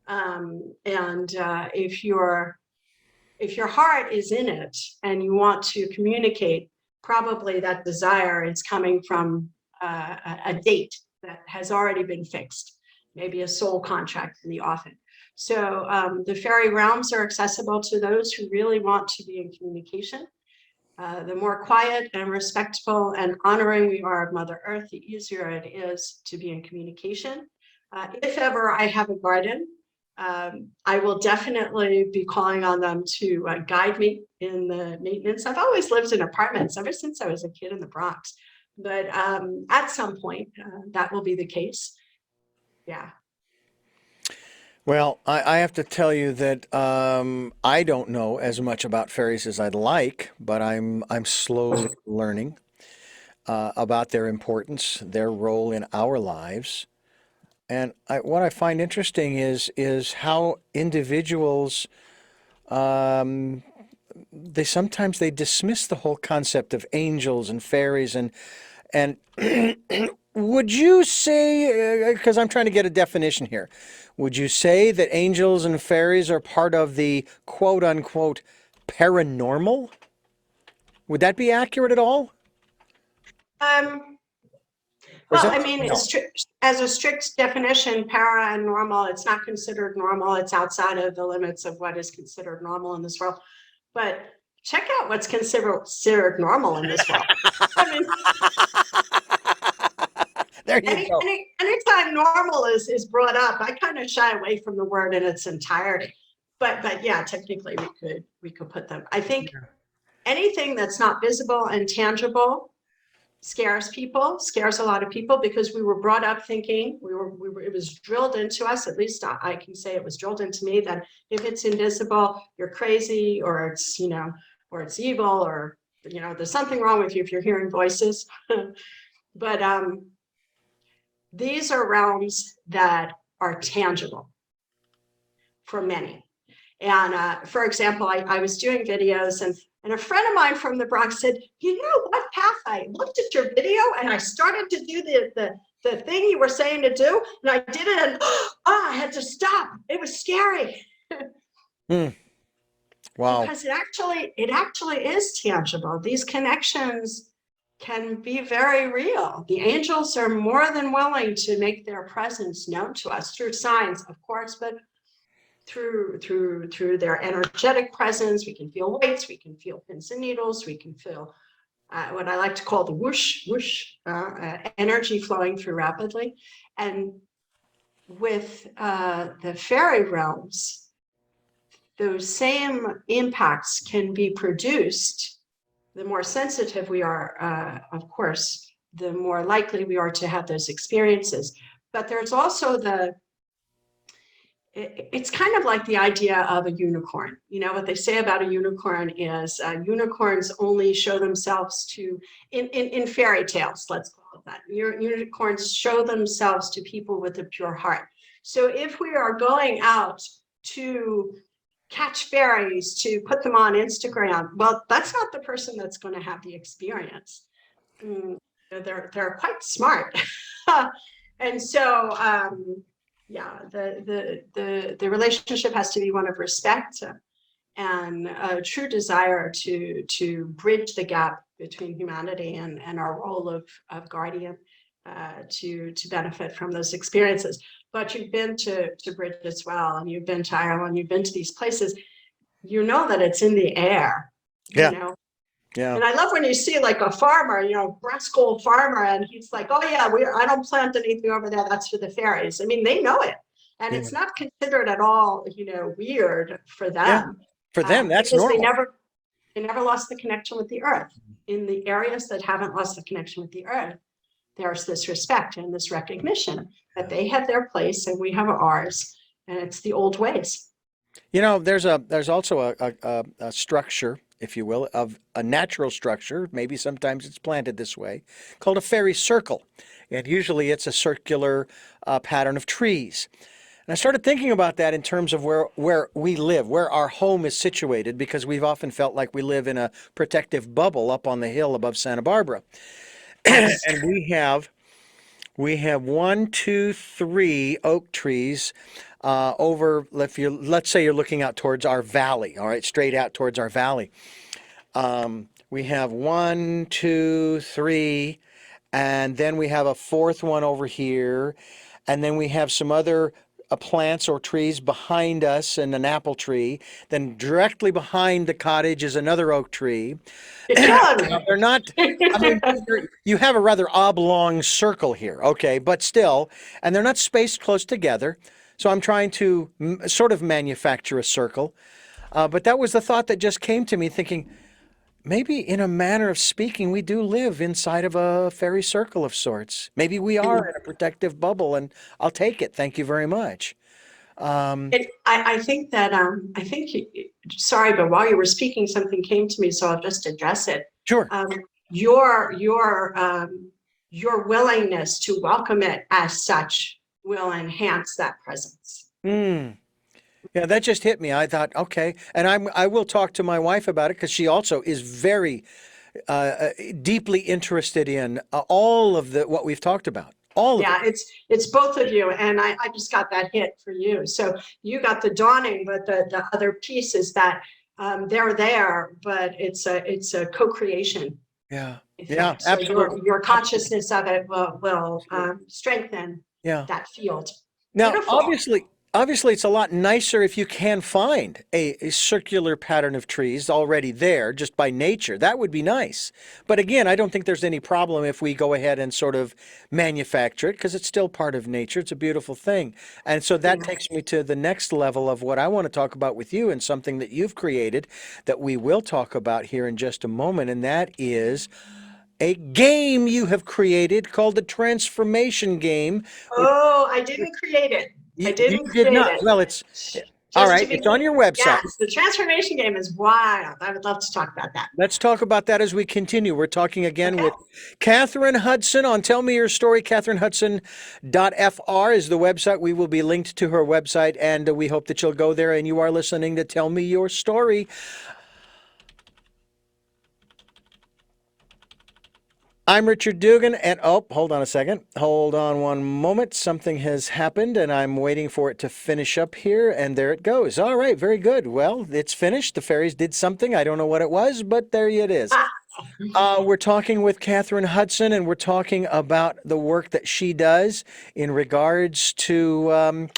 Speaker 2: If your heart is in it and you want to communicate, probably that desire is coming from a date that has already been fixed, maybe a soul contract in the offing. So the fairy realms are accessible to those who really want to be in communication. The more quiet and respectful and honoring we are of Mother Earth, the easier it is to be in communication. If ever I have a garden, I will definitely be calling on them to guide me in the maintenance. I've always lived in apartments ever since I was a kid in the Bronx, but at some point that will be the case. Yeah.
Speaker 1: Well, I have to tell you that I don't know as much about fairies as I'd like, but I'm slowly learning about their importance, their role in our lives. And what I find interesting is how individuals um, they sometimes they dismiss the whole concept of angels and fairies and would you say, because I'm trying to get a definition here, would you say that angels and fairies are part of the quote unquote paranormal? Would that be accurate at all?
Speaker 2: Um,
Speaker 1: Or is
Speaker 2: well,
Speaker 1: that
Speaker 2: I mean,
Speaker 1: no?
Speaker 2: as a strict definition, para and normal, it's not considered normal. It's outside of the limits of what is considered normal in this world. But check out what's considered normal in this world. I mean,
Speaker 1: There you go.
Speaker 2: anytime normal is brought up, I kind of shy away from the word in its entirety. But yeah, technically we could put them. I think anything that's not visible and tangible scares people, scares a lot of people, because we were brought up thinking it was drilled into us, at least I can say it was drilled into me, that if it's invisible, you're crazy, or it's, or it's evil, or, there's something wrong with you if you're hearing voices. But these are realms that are tangible for many. And for example, I was doing videos, and a friend of mine from the Bronx said, you know what, Kath, I looked at your video and I started to do the thing you were saying to do, and I did it, and I had to stop. It was scary.
Speaker 1: Wow.
Speaker 2: Because it actually is tangible. These connections can be very real. The angels are more than willing to make their presence known to us through signs, of course, but through their energetic presence. We can feel weights, we can feel pins and needles, we can feel what I like to call the whoosh whoosh energy flowing through rapidly. And with the fairy realms, those same impacts can be produced. The more sensitive we are, of course, the more likely we are to have those experiences. But there's also it's kind of like the idea of a unicorn. What they say about a unicorn is unicorns only show themselves to, in fairy tales, let's call it that. Unicorns show themselves to people with a pure heart. So if we are going out to catch fairies, to put them on Instagram, well, that's not the person that's going to have the experience. They're quite smart. And so yeah, the relationship has to be one of respect and a true desire to bridge the gap between humanity and our role of guardian, to benefit from those experiences. But you've been to Bridge as well, and you've been to Ireland, you've been to these places, that it's in the air.
Speaker 1: Yeah. Yeah.
Speaker 2: And I love when you see like a farmer, Brasco farmer, and he's like, oh yeah, I don't plant anything over there, that's for the fairies. I mean, they know it. And it's not considered at all, weird for them.
Speaker 1: Yeah. For them, that's
Speaker 2: because
Speaker 1: normal.
Speaker 2: They never lost the connection with the earth. In the areas that haven't lost the connection with the earth, there's this respect and this recognition that they have their place and we have ours, and it's the old ways.
Speaker 1: There's also a structure, if you will, of a natural structure, maybe sometimes it's planted this way, called a fairy circle. And usually it's a circular pattern of trees. And I started thinking about that in terms of where we live, where our home is situated, because we've often felt like we live in a protective bubble up on the hill above Santa Barbara. And we have 1, 2, 3 oak trees over, let's say you're looking out towards our valley, all right, straight out towards our valley. We have 1, 2, 3, and then we have a fourth one over here, and then we have some other plants or trees behind us, and an apple tree. Then directly behind the cottage is another oak tree. They're not, I mean, you have a rather oblong circle here, okay, but still, and they're not spaced close together. So I'm trying to sort of manufacture a circle. But that was the thought that just came to me, thinking, maybe in a manner of speaking, we do live inside of a fairy circle of sorts. Maybe we are in a protective bubble, and I'll take it. Thank you very much.
Speaker 2: I think that sorry, but while you were speaking, something came to me, so I'll just address it.
Speaker 1: Sure.
Speaker 2: Your willingness to welcome it as such will enhance that presence.
Speaker 1: Yeah, that just hit me. I thought, okay, and I will talk to my wife about it because she also is very deeply interested in all of what we've talked about. All of it.
Speaker 2: It's both of you, and I just got that hit for you. So you got the dawning, but the other piece is that they're there, but it's a co-creation.
Speaker 1: Yeah.
Speaker 2: Effect.
Speaker 1: Yeah.
Speaker 2: So
Speaker 1: Absolutely.
Speaker 2: your consciousness of it will strengthen that field.
Speaker 1: Now,
Speaker 2: Beautiful.
Speaker 1: obviously, it's a lot nicer if you can find a circular pattern of trees already there just by nature. That would be nice. But again, I don't think there's any problem if we go ahead and sort of manufacture it because it's still part of nature. It's a beautiful thing. And so that takes me to the next level of what I want to talk about with you and something that you've created that we will talk about here in just a moment. And that is a game you have created called the Transformation Game.
Speaker 2: Oh, I didn't create it. I didn't
Speaker 1: You
Speaker 2: create
Speaker 1: did not.
Speaker 2: it.
Speaker 1: Well, it's all right. It's on your website.
Speaker 2: Yes, the Transformation Game is wild. I would love to talk about that.
Speaker 1: Let's talk about that as we continue. We're talking again with Kathryn Hudson on Tell Me Your Story. KathrynHudson.fr is the website. We will be linked to her website, and we hope that you'll go there. And you are listening to Tell Me Your Story. I'm Richard Dugan, and hold on a second. Hold on one moment. Something has happened, and I'm waiting for it to finish up here, and there it goes. All right, very good. Well, it's finished. The fairies did something. I don't know what it was, but there it is. We're talking with Kathryn Hudson, and we're talking about the work that she does in regards to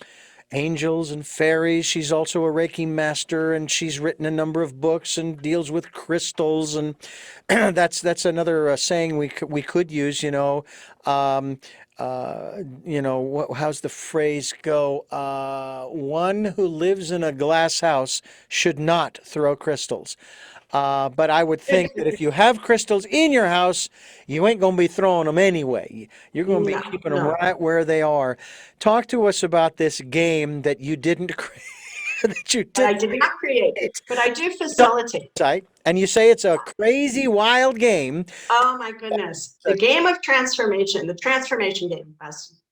Speaker 1: angels and fairies. She's also a Reiki master, and she's written a number of books and deals with crystals, and that's another saying we could use. How's the phrase go? One who lives in a glass house should not throw crystals. But I would think that if you have crystals in your house, you ain't going to be throwing them anyway. You're going to be keeping them right where they are. Talk to us about this game that you didn't create.
Speaker 2: I did not create, but I do facilitate.
Speaker 1: And you say it's a crazy, wild game.
Speaker 2: Oh my goodness. The game of transformation, the transformation game.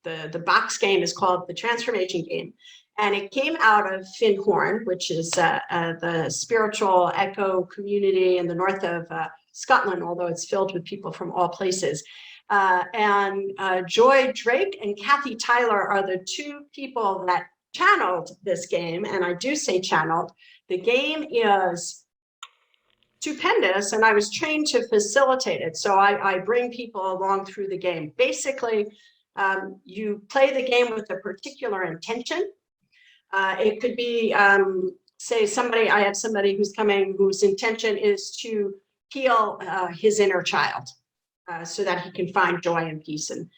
Speaker 2: The box game is called the Transformation Game. And it came out of Finn Horn, which is the spiritual echo community in the north of Scotland, although it's filled with people from all places. And Joy Drake and Kathy Tyler are the two people that channeled this game. And I do say channeled. The game is stupendous, and I was trained to facilitate it. So I bring people along through the game. Basically, you play the game with a particular intention. It could be, say I have somebody who's coming whose intention is to heal his inner child so that he can find joy and peace. And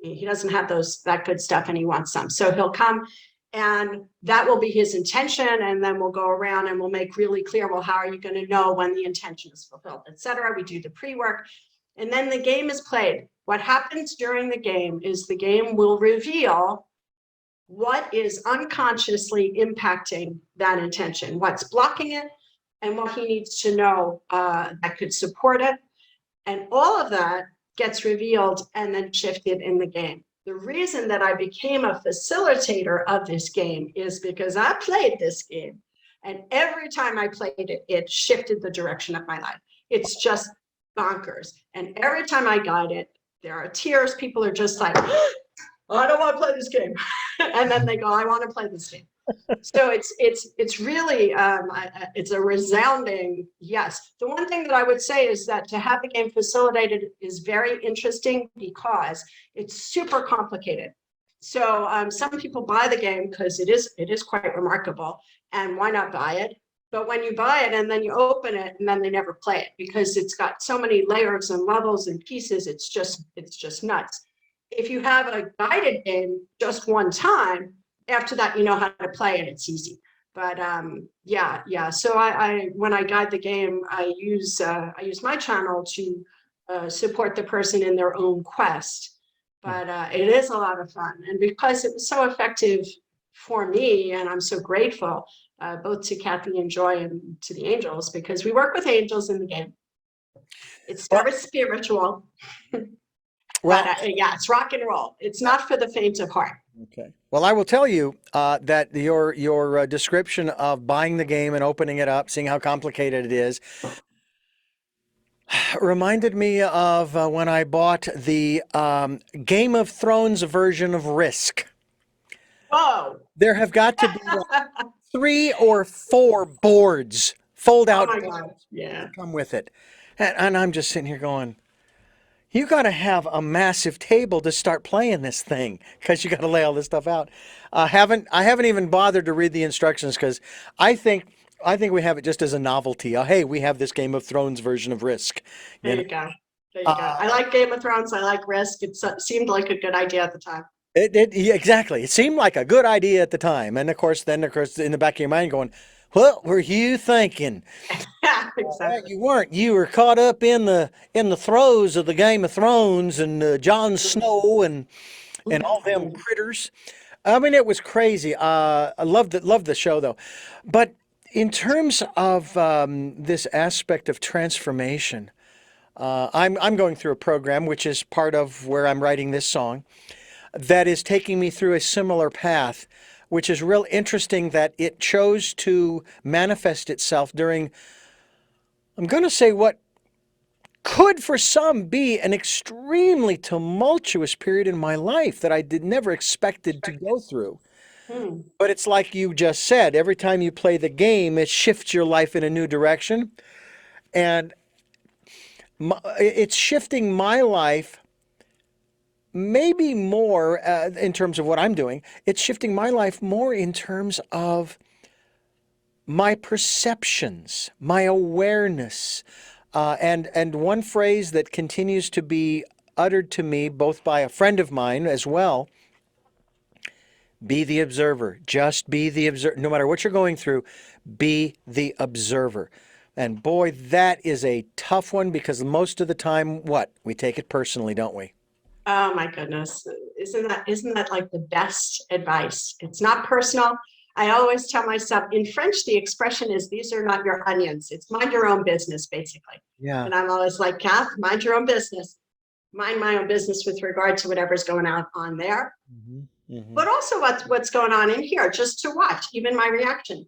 Speaker 2: he doesn't have that good stuff, and he wants some. So he'll come, and that will be his intention. And then we'll go around and we'll make really clear, well, how are you going to know when the intention is fulfilled, etc. We do the pre-work, and then the game is played. What happens during the game is the game will reveal what is unconsciously impacting that intention, what's blocking it, and what he needs to know that could support it. And all of that gets revealed and then shifted in the game. The reason that I became a facilitator of this game is because I played this game, and every time I played it, it shifted the direction of my life. It's just bonkers. And every time I guide it, there are tears. People are just like, I don't want to play this game. And then they go, I want to play this game. So it's really, it's a resounding yes. The one thing that I would say is that to have the game facilitated is very interesting because it's super complicated. So some people buy the game because it is quite remarkable, and why not buy it? But when you buy it and then you open it and then they never play it because it's got so many layers and levels and pieces, it's just nuts. If you have a guided game just one time, after that, you know how to play it, it's easy. But yeah. So I when I guide the game, I use my channel to support the person in their own quest. But it is a lot of fun. And because it was so effective for me, and I'm so grateful both to Kathy and Joy and to the angels, because we work with angels in the game. It's very spiritual.
Speaker 1: Well,
Speaker 2: but yeah, it's rock and roll. It's not for the faint of heart.
Speaker 1: Okay. Well, I will tell you that your description of buying the game and opening it up, seeing how complicated it is, reminded me of when I bought the Game of Thrones version of Risk.
Speaker 2: Whoa!
Speaker 1: There have got to be 3 or 4 boards, fold-out
Speaker 2: Oh my
Speaker 1: boards,
Speaker 2: God! Yeah.
Speaker 1: that come with it, and I'm just sitting here going, you got to have a massive table to start playing this thing because you got to lay all this stuff out. I haven't even bothered to read the instructions because I think we have it just as a novelty. Hey, we have this Game of Thrones version of Risk.
Speaker 2: There you go. There you go. I like Game of Thrones. I like Risk. It seemed like a good idea at the time.
Speaker 1: Yeah, exactly. It seemed like a good idea at the time, and of course, in the back of your mind, going, "What were you thinking?"
Speaker 2: Yeah, exactly.
Speaker 1: You weren't. You were caught up in the throes of the Game of Thrones and Jon Snow and all them critters. I mean, it was crazy. I loved the show though, but in terms of this aspect of transformation, I'm going through a program which is part of where I'm writing this song that is taking me through a similar path, which is real interesting that it chose to manifest itself during, I'm going to say, what could for some be an extremely tumultuous period in my life that I never expected to go through. But it's like you just said, every time you play the game, it shifts your life in a new direction. And it's shifting my life maybe more in terms of what I'm doing. It's shifting my life more in terms of my perceptions, my awareness. And one phrase that continues to be uttered to me, both by a friend of mine as well, be the observer. Just be the observer. No matter what you're going through, be the observer. And boy, that is a tough one because most of the time, we take it personally, don't we?
Speaker 2: Oh my goodness. Isn't that like the best advice? It's not personal. I always tell myself, in French, the expression is, these are not your onions. It's mind your own business, basically.
Speaker 1: Yeah.
Speaker 2: And I'm always like, Kath, mind your own business. Mind my own business with regard to whatever's going on there. But also what's going on in here, just to watch, even my reaction.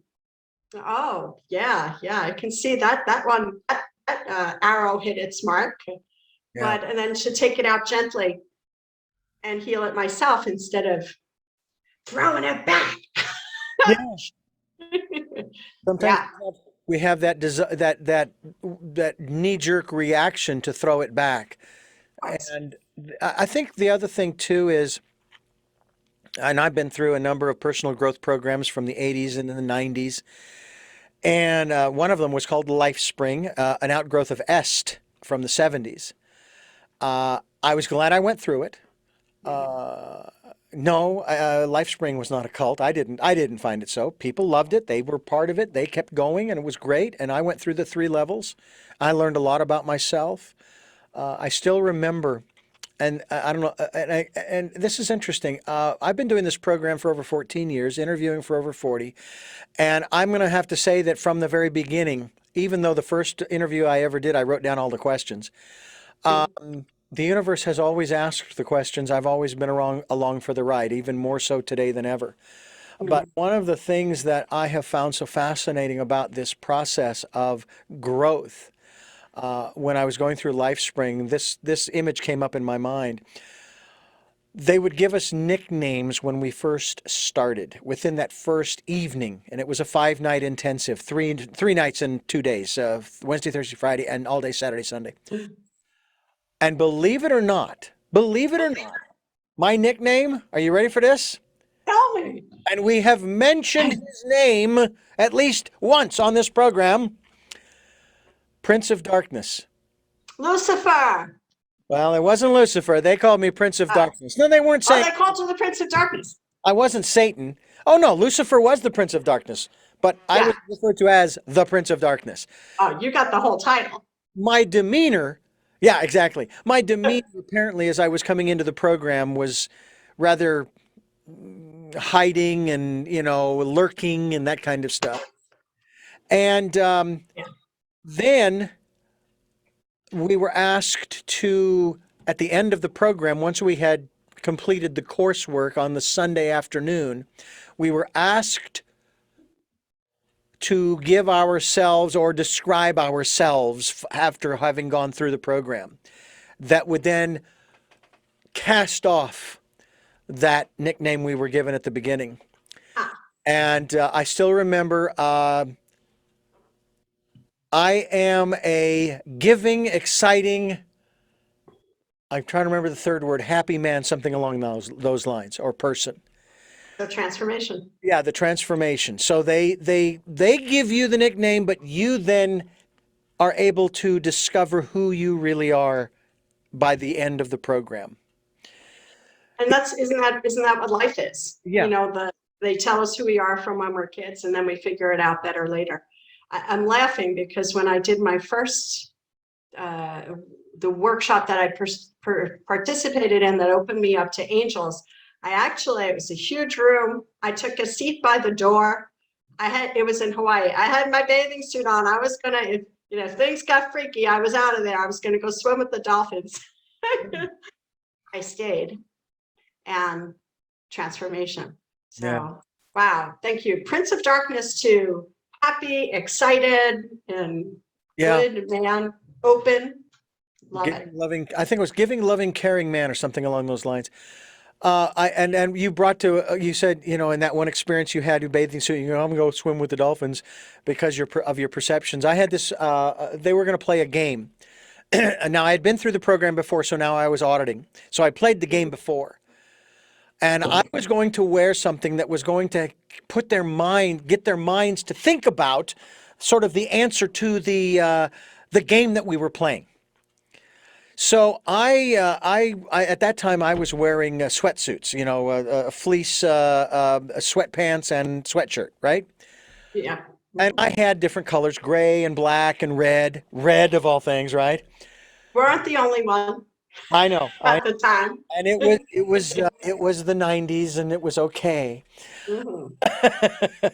Speaker 2: Oh, yeah, I can see that one, that arrow hit its mark. Yeah. And then to take it out gently and heal it myself instead of throwing it back.
Speaker 1: Sometimes we have that knee-jerk reaction to throw it back. And I think the other thing too is, and I've been through a number of personal growth programs from the 80s and the 90s, and one of them was called Life Spring, an outgrowth of Est from the 70s. I was glad I went through it. No, Life Spring was not a cult. I didn't find it so. People loved it. They were part of it. They kept going, and it was great. And I went through the 3 levels. I learned a lot about myself. I still remember, and I don't know, and this is interesting. I've been doing this program for over 14 years, interviewing for over 40, and I'm going to have to say that from the very beginning, even though the first interview I ever did, I wrote down all the questions. The universe has always asked the questions. I've always been along for the ride, even more so today than ever. But one of the things that I have found so fascinating about this process of growth, when I was going through Life Spring, this image came up in my mind. They would give us nicknames when we first started, within that first evening, and it was a 5-night intensive, three nights and 2 days, Wednesday, Thursday, Friday, and all day Saturday, Sunday. And believe it or not, my nickname, are you ready for this?
Speaker 2: Tell me.
Speaker 1: And we have mentioned his name at least once on this program, Prince of Darkness.
Speaker 2: Lucifer.
Speaker 1: Well, it wasn't Lucifer. They called me Prince of Darkness. No, they weren't saying.
Speaker 2: Oh, they called you the Prince of Darkness.
Speaker 1: I wasn't Satan. Oh, no, Lucifer was the Prince of Darkness, but I was referred to as the Prince of Darkness.
Speaker 2: Oh, you got the whole title.
Speaker 1: My demeanor, yeah, exactly. My demeanor, apparently, as I was coming into the program was rather, hiding and, lurking and that kind of stuff. And
Speaker 2: Yeah.
Speaker 1: then we were asked to, at the end of the program, once we had completed the coursework on the Sunday afternoon, we were asked to give ourselves or describe ourselves after having gone through the program that would then cast off that nickname we were given at the beginning. And I still remember I am a giving, exciting, I'm trying to remember the third word, happy man, something along those lines, or person.
Speaker 2: The transformation.
Speaker 1: Yeah, the transformation. So they give you the nickname, but you then are able to discover who you really are by the end of the program.
Speaker 2: And isn't that what life is?
Speaker 1: Yeah.
Speaker 2: They tell us who we are from when we're kids, and then we figure it out better later. I'm laughing because when I did my first the workshop that I participated in that opened me up to angels, it was a huge room. I took a seat by the door. It was in Hawaii. I had my bathing suit on. I was gonna, if things got freaky, I was out of there. I was gonna go swim with the dolphins. I stayed, and transformation. So, yeah. Wow, thank you. Prince of Darkness to happy, excited, and good man, open. Love it.
Speaker 1: Loving, I think it was giving, loving, caring man or something along those lines. And you brought to, you said, in that one experience you had, your bathing suit, I'm going to go swim with the dolphins because of your perceptions. I had this, they were going to play a game. Now I had been through the program before, so now I was auditing. So I played the game before. And I was going to wear something that was going to get their minds to think about sort of the answer to the game that we were playing. So I at that time I was wearing sweatsuits, fleece sweatpants and sweatshirt, right?
Speaker 2: Yeah.
Speaker 1: And I had different colors, gray and black and red of all things, right?
Speaker 2: We weren't the only one.
Speaker 1: I know.
Speaker 2: At the time.
Speaker 1: And it was the 90s and it was okay.
Speaker 2: Mm-hmm.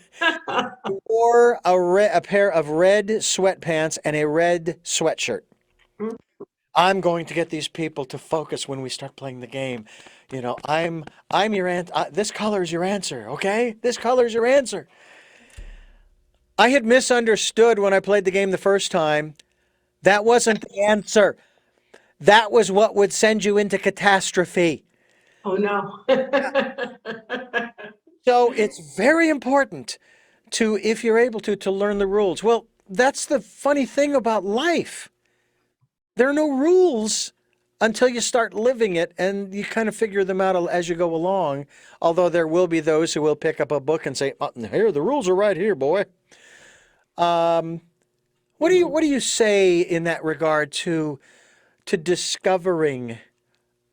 Speaker 1: I wore a pair of red sweatpants and a red sweatshirt.
Speaker 2: Mm-hmm.
Speaker 1: I'm going to get these people to focus when we start playing the game. I'm your answer. This color is your answer, okay? This color is your answer. I had misunderstood when I played the game the first time. That wasn't the answer. That was what would send you into catastrophe.
Speaker 2: Oh, no.
Speaker 1: So it's very important to, if you're able to learn the rules. Well, that's the funny thing about life. There are no rules until you start living it, and you kind of figure them out as you go along. Although there will be those who will pick up a book and say, "Here, the rules are right here, boy." What do you say in that regard to discovering,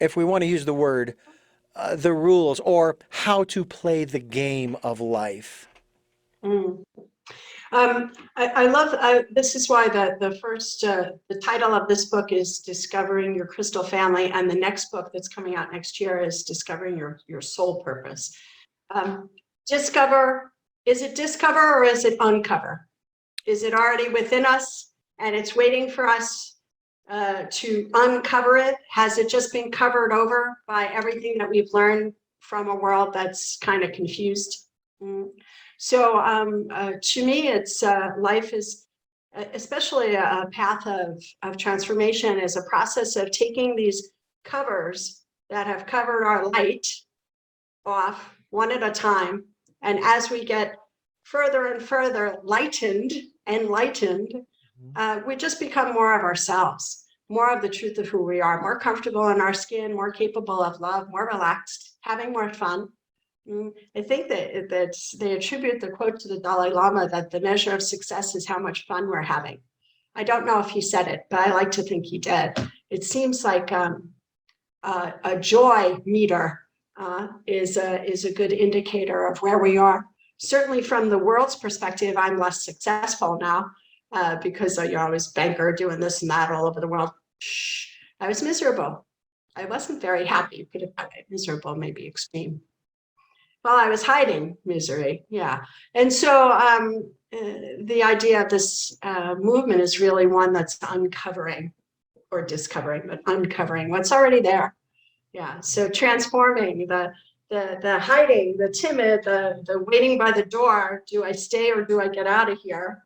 Speaker 1: if we want to use the word, the rules or how to play the game of life?
Speaker 2: I love, this is why the title of this book is Discovering Your Crystal Family, and the next book that's coming out next year is Discovering Your Soul Purpose. Discover, is it discover or is it uncover? Is it already within us and it's waiting for us to uncover it? Has it just been covered over by everything that we've learned from a world that's kind of confused? So to me, it's life is, especially a path of transformation, is a process of taking these covers that have covered our light off one at a time. And as we get further and further enlightened, we just become more of ourselves, more of the truth of who we are, more comfortable in our skin, more capable of love, more relaxed, having more fun. I think that they attribute the quote to the Dalai Lama that the measure of success is how much fun we're having. I don't know if he said it, but I like to think he did. It seems like a joy meter is a good indicator of where we are. Certainly from the world's perspective, I'm less successful now because I was banker doing this and that all over the world. I was miserable. I wasn't very happy. You could have put it miserable, maybe extreme. Well, I was hiding misery. Yeah. And so the idea of this movement is really one that's uncovering or discovering, but uncovering what's already there. Yeah. So transforming the hiding, the timid, the waiting by the door. Do I stay or do I get out of here?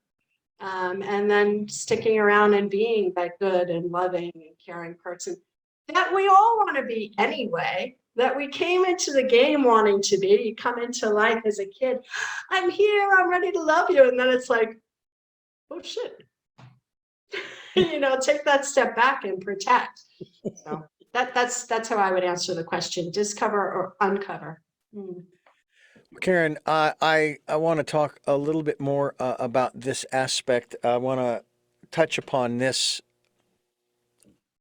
Speaker 2: And then sticking around and being that good and loving and caring person that we all want to be anyway, that we came into the game wanting to be. You come into life as a kid, I'm here, I'm ready to love you. And then it's like, oh shit. Take that step back and protect. So that's how I would answer the question: discover or uncover.
Speaker 1: Karen, I want to talk a little bit more about this aspect. I want to touch upon this.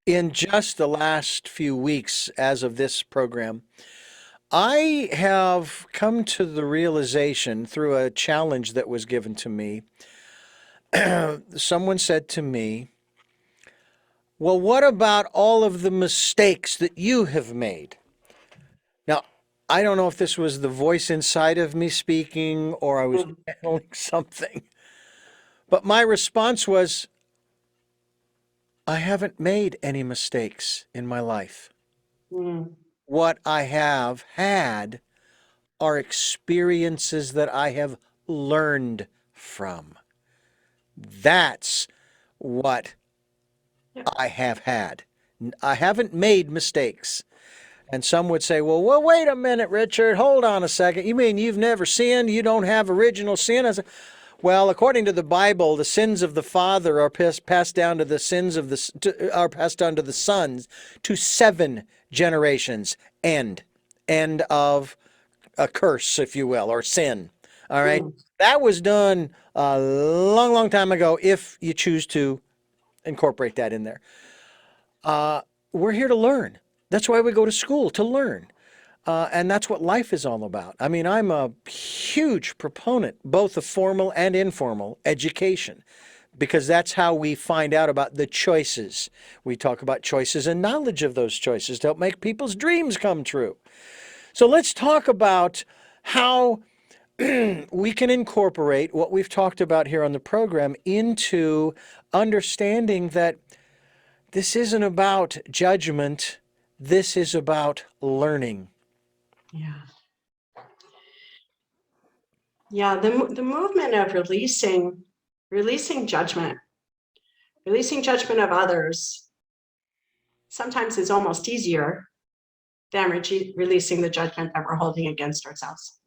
Speaker 1: In just the last few weeks, as of this program, I have come to the realization through a challenge that was given to me. Someone said to me, well, what about all of the mistakes that you have made? Now, I don't know if this was the voice inside of me speaking or I was channeling something, but my response was, I haven't made any mistakes in my life. What I have had are experiences that I have learned from. That's what I have had. I haven't made mistakes. And some would say, well, wait a minute, Richard, hold on a second. You mean you've never sinned? You don't have original sin? I said, well, according to the Bible, the sins of the father are passed down to the sons to 7 generations. End of a curse, if you will, or sin. All right. That was done a long, long time ago if you choose to incorporate that in there. We're here to learn. That's why we go to school, to learn. And that's what life is all about. I mean, I'm a huge proponent, both of formal and informal education, because that's how we find out about the choices. We talk about choices and knowledge of those choices to help make people's dreams come true. So let's talk about how we can incorporate what we've talked about here on the program into understanding that this isn't about judgment. This is about learning.
Speaker 2: Yeah. Yeah, the movement of releasing judgment of others sometimes is almost easier than releasing the judgment that we're holding against ourselves.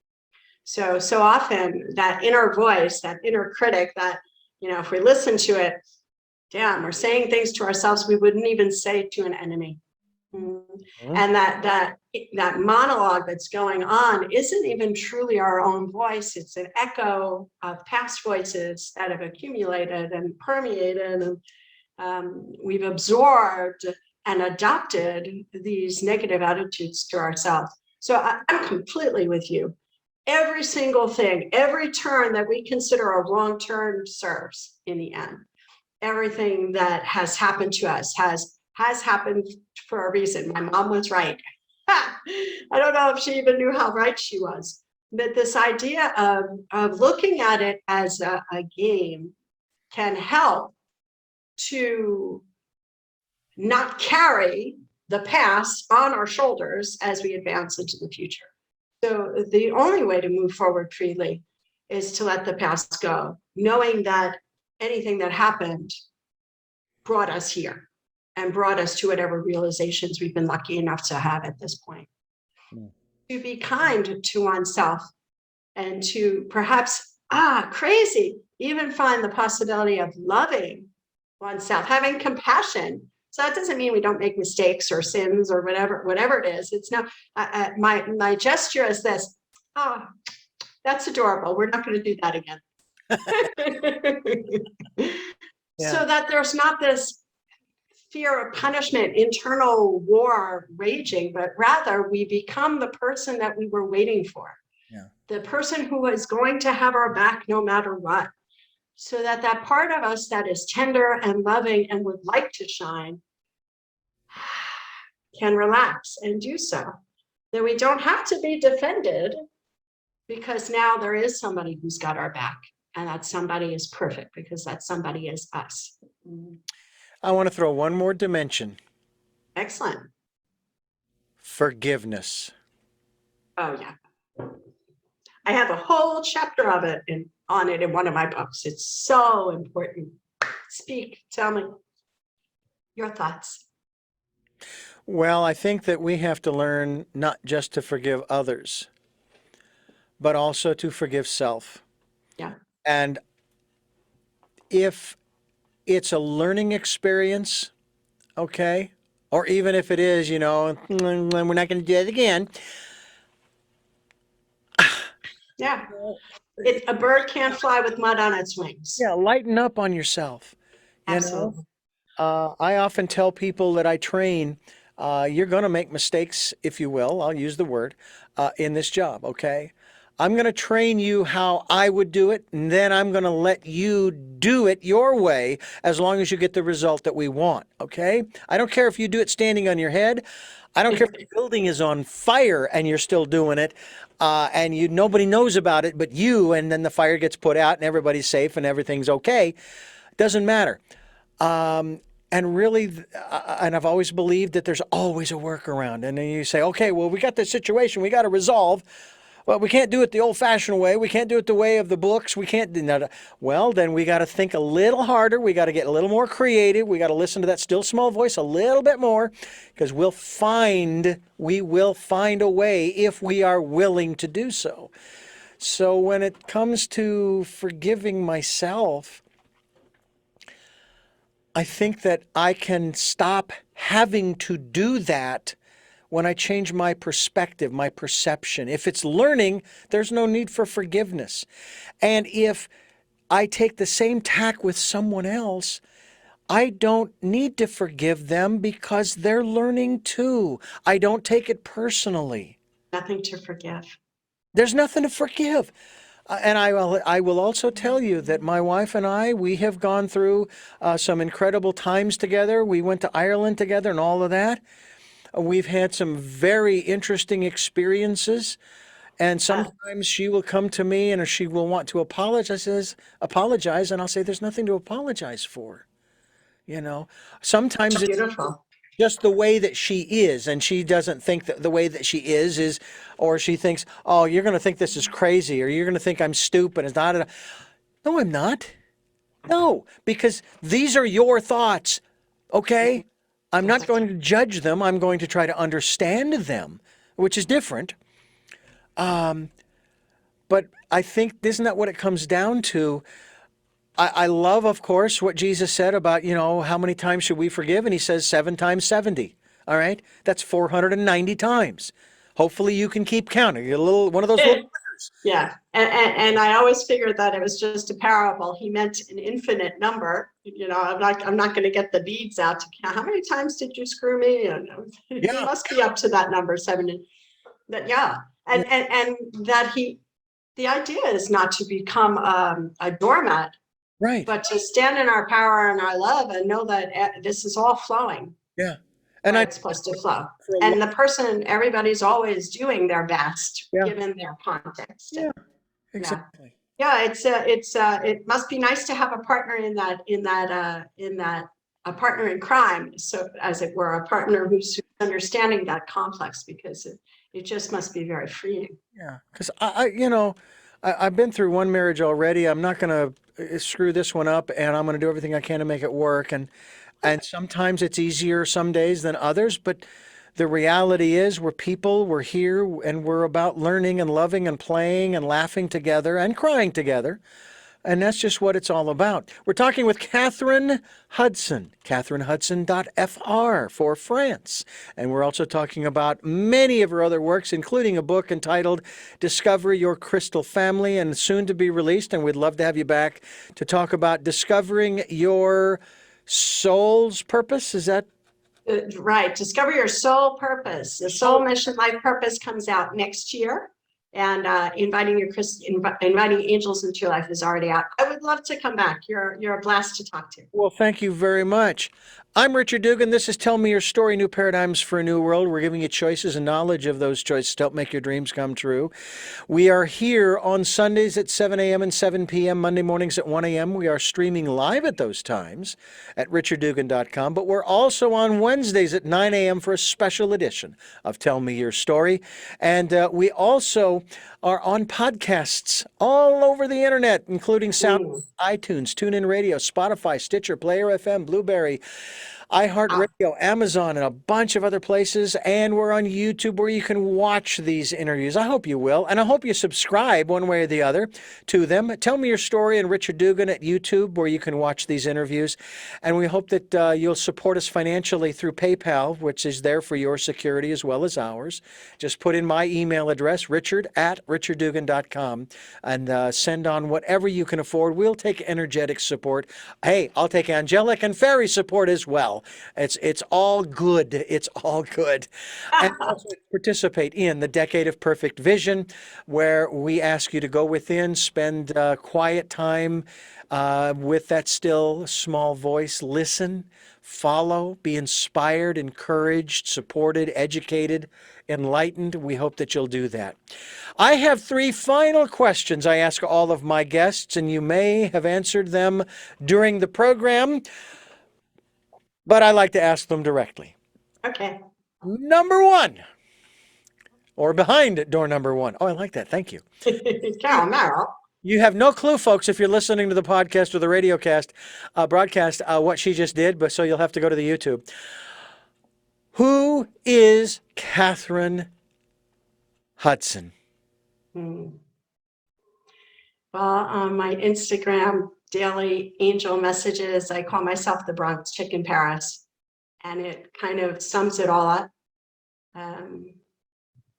Speaker 2: So often that inner voice, that inner critic, that, if we listen to it, damn, we're saying things to ourselves we wouldn't even say to an enemy. And that monologue that's going on isn't even truly our own voice. It's an echo of past voices that have accumulated and permeated, and we've absorbed and adopted these negative attitudes to ourselves. So I'm completely with you. Every single thing, every turn that we consider a wrong turn serves in the end. Everything that has happened to us has happened for a reason. My mom was right. I don't know if she even knew how right she was. But this idea of looking at it as a game can help to not carry the past on our shoulders as we advance into the future. So the only way to move forward freely is to let the past go, knowing that anything that happened brought us here and brought us to whatever realizations we've been lucky enough to have at this point. To be kind to oneself and to perhaps, crazy, even find the possibility of loving oneself, having compassion. So that doesn't mean we don't make mistakes or sins or whatever it is. It's not, my gesture is this, that's adorable. We're not going to do that again. Yeah. So that there's not this fear of punishment, internal war raging, but rather we become the person that we were waiting for. Yeah. The person who is going to have our back no matter what. So that part of us that is tender and loving and would like to shine can relax and do so. That we don't have to be defended because now there is somebody who's got our back, and that somebody is perfect because that somebody is us.
Speaker 1: I want to throw one more dimension.
Speaker 2: Excellent.
Speaker 1: Forgiveness.
Speaker 2: Oh, yeah. I have a whole chapter of it on it in one of my books. It's so important. Speak, tell me your thoughts.
Speaker 1: Well, I think that we have to learn not just to forgive others, but also to forgive self.
Speaker 2: Yeah.
Speaker 1: And if it's a learning experience, okay, or even if it is, we're not going to do it again.
Speaker 2: Yeah. A bird can't fly with mud on its wings.
Speaker 1: Yeah, lighten up on yourself.
Speaker 2: Absolutely.
Speaker 1: I often tell people that I train, you're going to make mistakes, if you will, I'll use the word, in this job, okay? I'm going to train you how I would do it, and then I'm going to let you do it your way as long as you get the result that we want, okay? I don't care if you do it standing on your head. I don't care if the building is on fire and you're still doing it, and nobody knows about it but you, and then the fire gets put out and everybody's safe and everything's okay. Doesn't matter. And really, and I've always believed that there's always a workaround. And then you say, okay, well, we got this situation we got to resolve. Well, we can't do it the old-fashioned way. We can't do it the way of the books. We can't do that. Well, then we got to think a little harder. We got to get a little more creative. We got to listen to that still small voice a little bit more, because we will find a way if we are willing to do so. So when it comes to forgiving myself, I think that I can stop having to do that when I change my perspective, my perception. If it's learning, there's no need for forgiveness. And if I take the same tack with someone else, I don't need to forgive them because they're learning too. I don't take it personally.
Speaker 2: Nothing to forgive.
Speaker 1: There's nothing to forgive. And I will also tell you that my wife and I, we have gone through some incredible times together. We went to Ireland together and all of that. We've had some very interesting experiences. And sometimes she will come to me and she will want to apologize, and I'll say, there's nothing to apologize for. Sometimes it's
Speaker 2: beautiful.
Speaker 1: Just the way that she is, and she doesn't think that the way that she is, or she thinks, oh, you're going to think this is crazy, or you're going to think I'm stupid. It's not. No, I'm not. No, because these are your thoughts, okay? I'm not going to judge them. I'm going to try to understand them, which is different. But I think, isn't that what it comes down to? I love, of course, what Jesus said about, how many times should we forgive? And he says 7 times 70. All right. That's 490 times. Hopefully you can keep counting. You're one of those little fingers.
Speaker 2: Yeah. And I always figured that it was just a parable. He meant an infinite number. I'm not going to get the beads out to count. How many times did you screw me? He must be up to that number, 70. And that the idea is not to become a doormat.
Speaker 1: Right.
Speaker 2: But to stand in our power and our love and know that this is all flowing.
Speaker 1: Yeah. And
Speaker 2: it's supposed to flow. And everybody's always doing their best given their context.
Speaker 1: Yeah, exactly.
Speaker 2: Yeah, it must be nice to have a partner in that a partner in crime. So as it were, a partner who's understanding that complex, because it just must be very freeing.
Speaker 1: Yeah. Because I've been through one marriage already. I'm not going to screw this one up, and I'm going to do everything I can to make it work. And sometimes it's easier some days than others, but the reality is we're people, we're here, and we're about learning and loving and playing and laughing together and crying together. And that's just what it's all about. We're talking with Kathryn Hudson, kathrynnhudson.fr for France. And we're also talking about many of her other works, including a book entitled Discover Your Crystal Family, and soon to be released. And we'd love to have you back to talk about discovering your soul's purpose. Is that
Speaker 2: right? Discover your soul purpose. The soul mission life purpose comes out next year. And inviting angels into your life is already out. I would love to come back. You're a blast to talk to.
Speaker 1: Well, thank you very much. I'm Richard Dugan. This is Tell Me Your Story, New Paradigms for a New World. We're giving you choices and knowledge of those choices to help make your dreams come true. We are here on Sundays at 7 a.m. and 7 p.m., Monday mornings at 1 a.m. We are streaming live at those times at richarddugan.com, but we're also on Wednesdays at 9 a.m. for a special edition of Tell Me Your Story. And we also are on podcasts all over the internet, including iTunes, TuneIn Radio, Spotify, Stitcher, Player FM, Blueberry, iHeartRadio, Amazon, and a bunch of other places. And we're on YouTube where you can watch these interviews. I hope you will. And I hope you subscribe one way or the other to them. Tell Me Your Story and Richard Dugan at YouTube where you can watch these interviews. And we hope that you'll support us financially through PayPal, which is there for your security as well as ours. Just put in my email address, richard@richarddugan.com, and send on whatever you can afford. We'll take energetic support. Hey, I'll take angelic and fairy support as well. It's all good. It's all good. And also participate in the Decade of Perfect Vision, where we ask you to go within, spend quiet time with that still small voice, listen, follow, be inspired, encouraged, supported, educated, enlightened. We hope that you'll do that. I have 3 final questions I ask all of my guests, and you may have answered them during the program, but I like to ask them directly.
Speaker 2: Okay.
Speaker 1: Number 1, or behind door number 1. Oh, I like that. Thank you. You have no clue, folks, if you're listening to the podcast or the radio broadcast, what she just did, but so you'll have to go to the YouTube. Who is Kathryn Hudson?
Speaker 2: Well, on my Instagram daily angel messages, I call myself the Bronx Chick in Paris, and it kind of sums it all up.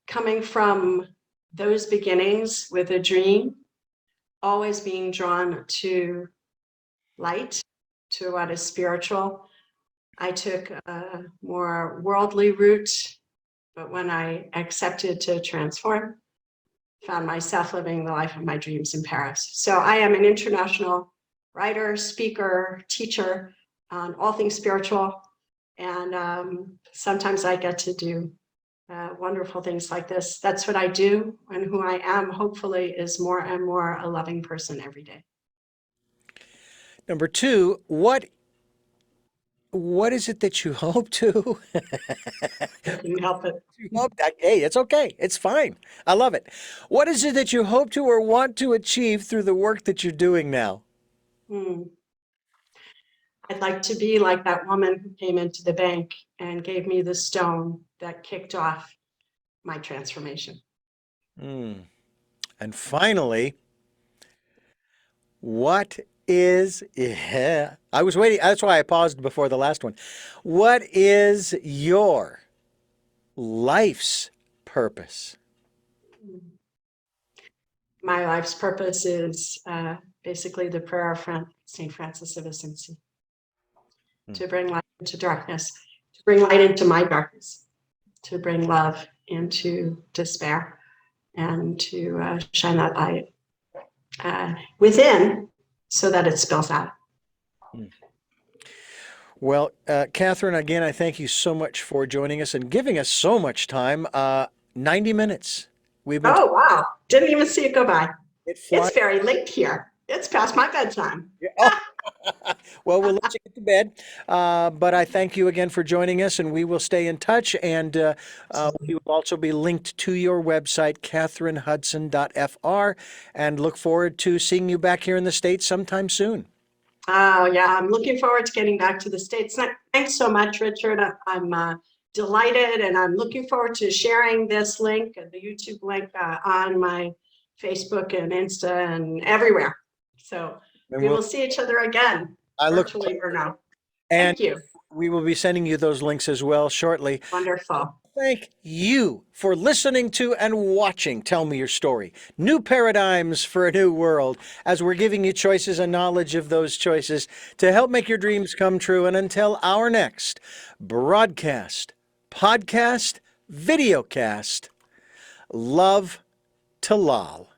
Speaker 2: Coming from those beginnings with a dream, always being drawn to light, to what is spiritual. I took a more worldly route, but when I accepted to transform, found myself living the life of my dreams in Paris. So I am an international writer, speaker, teacher on all things spiritual. And sometimes I get to do wonderful things like this. That's what I do. And who I am, hopefully, is more and more a loving person every day.
Speaker 1: Number 2, what is it that you hope to?
Speaker 2: I can help it.
Speaker 1: Hey, it's okay. It's fine. I love it. What is it that you hope to or want to achieve through the work that you're doing now?
Speaker 2: I'd like to be like that woman who came into the bank and gave me the stone that kicked off my transformation.
Speaker 1: And finally, what is, I was waiting, that's why I paused before the last one. What is your life's purpose?
Speaker 2: My life's purpose is basically the prayer of St. Francis of Assisi, to bring light into darkness, to bring light into my darkness, to bring love into despair, and to shine that light within so that it spills out.
Speaker 1: Well, Kathryn, again, I thank you so much for joining us and giving us so much time. 90 minutes.
Speaker 2: Oh, wow. Didn't even see it go by. It's very late here. It's past my bedtime.
Speaker 1: Well, we'll let you get to bed. But I thank you again for joining us, and we will stay in touch. And we will also be linked to your website, kathrynhudson.fr, and look forward to seeing you back here in the States sometime soon.
Speaker 2: Oh, yeah. I'm looking forward to getting back to the States. Thanks so much, Richard. I'm delighted, and I'm looking forward to sharing this link, the YouTube link, on my Facebook and Insta and everywhere. So we will see each other again, virtually or no. Thank you.
Speaker 1: We will be sending you those links as well shortly.
Speaker 2: Wonderful.
Speaker 1: Thank you for listening to and watching Tell Me Your Story, New Paradigms for a New World, as we're giving you choices and knowledge of those choices to help make your dreams come true. And until our next broadcast, podcast, videocast, love to lol.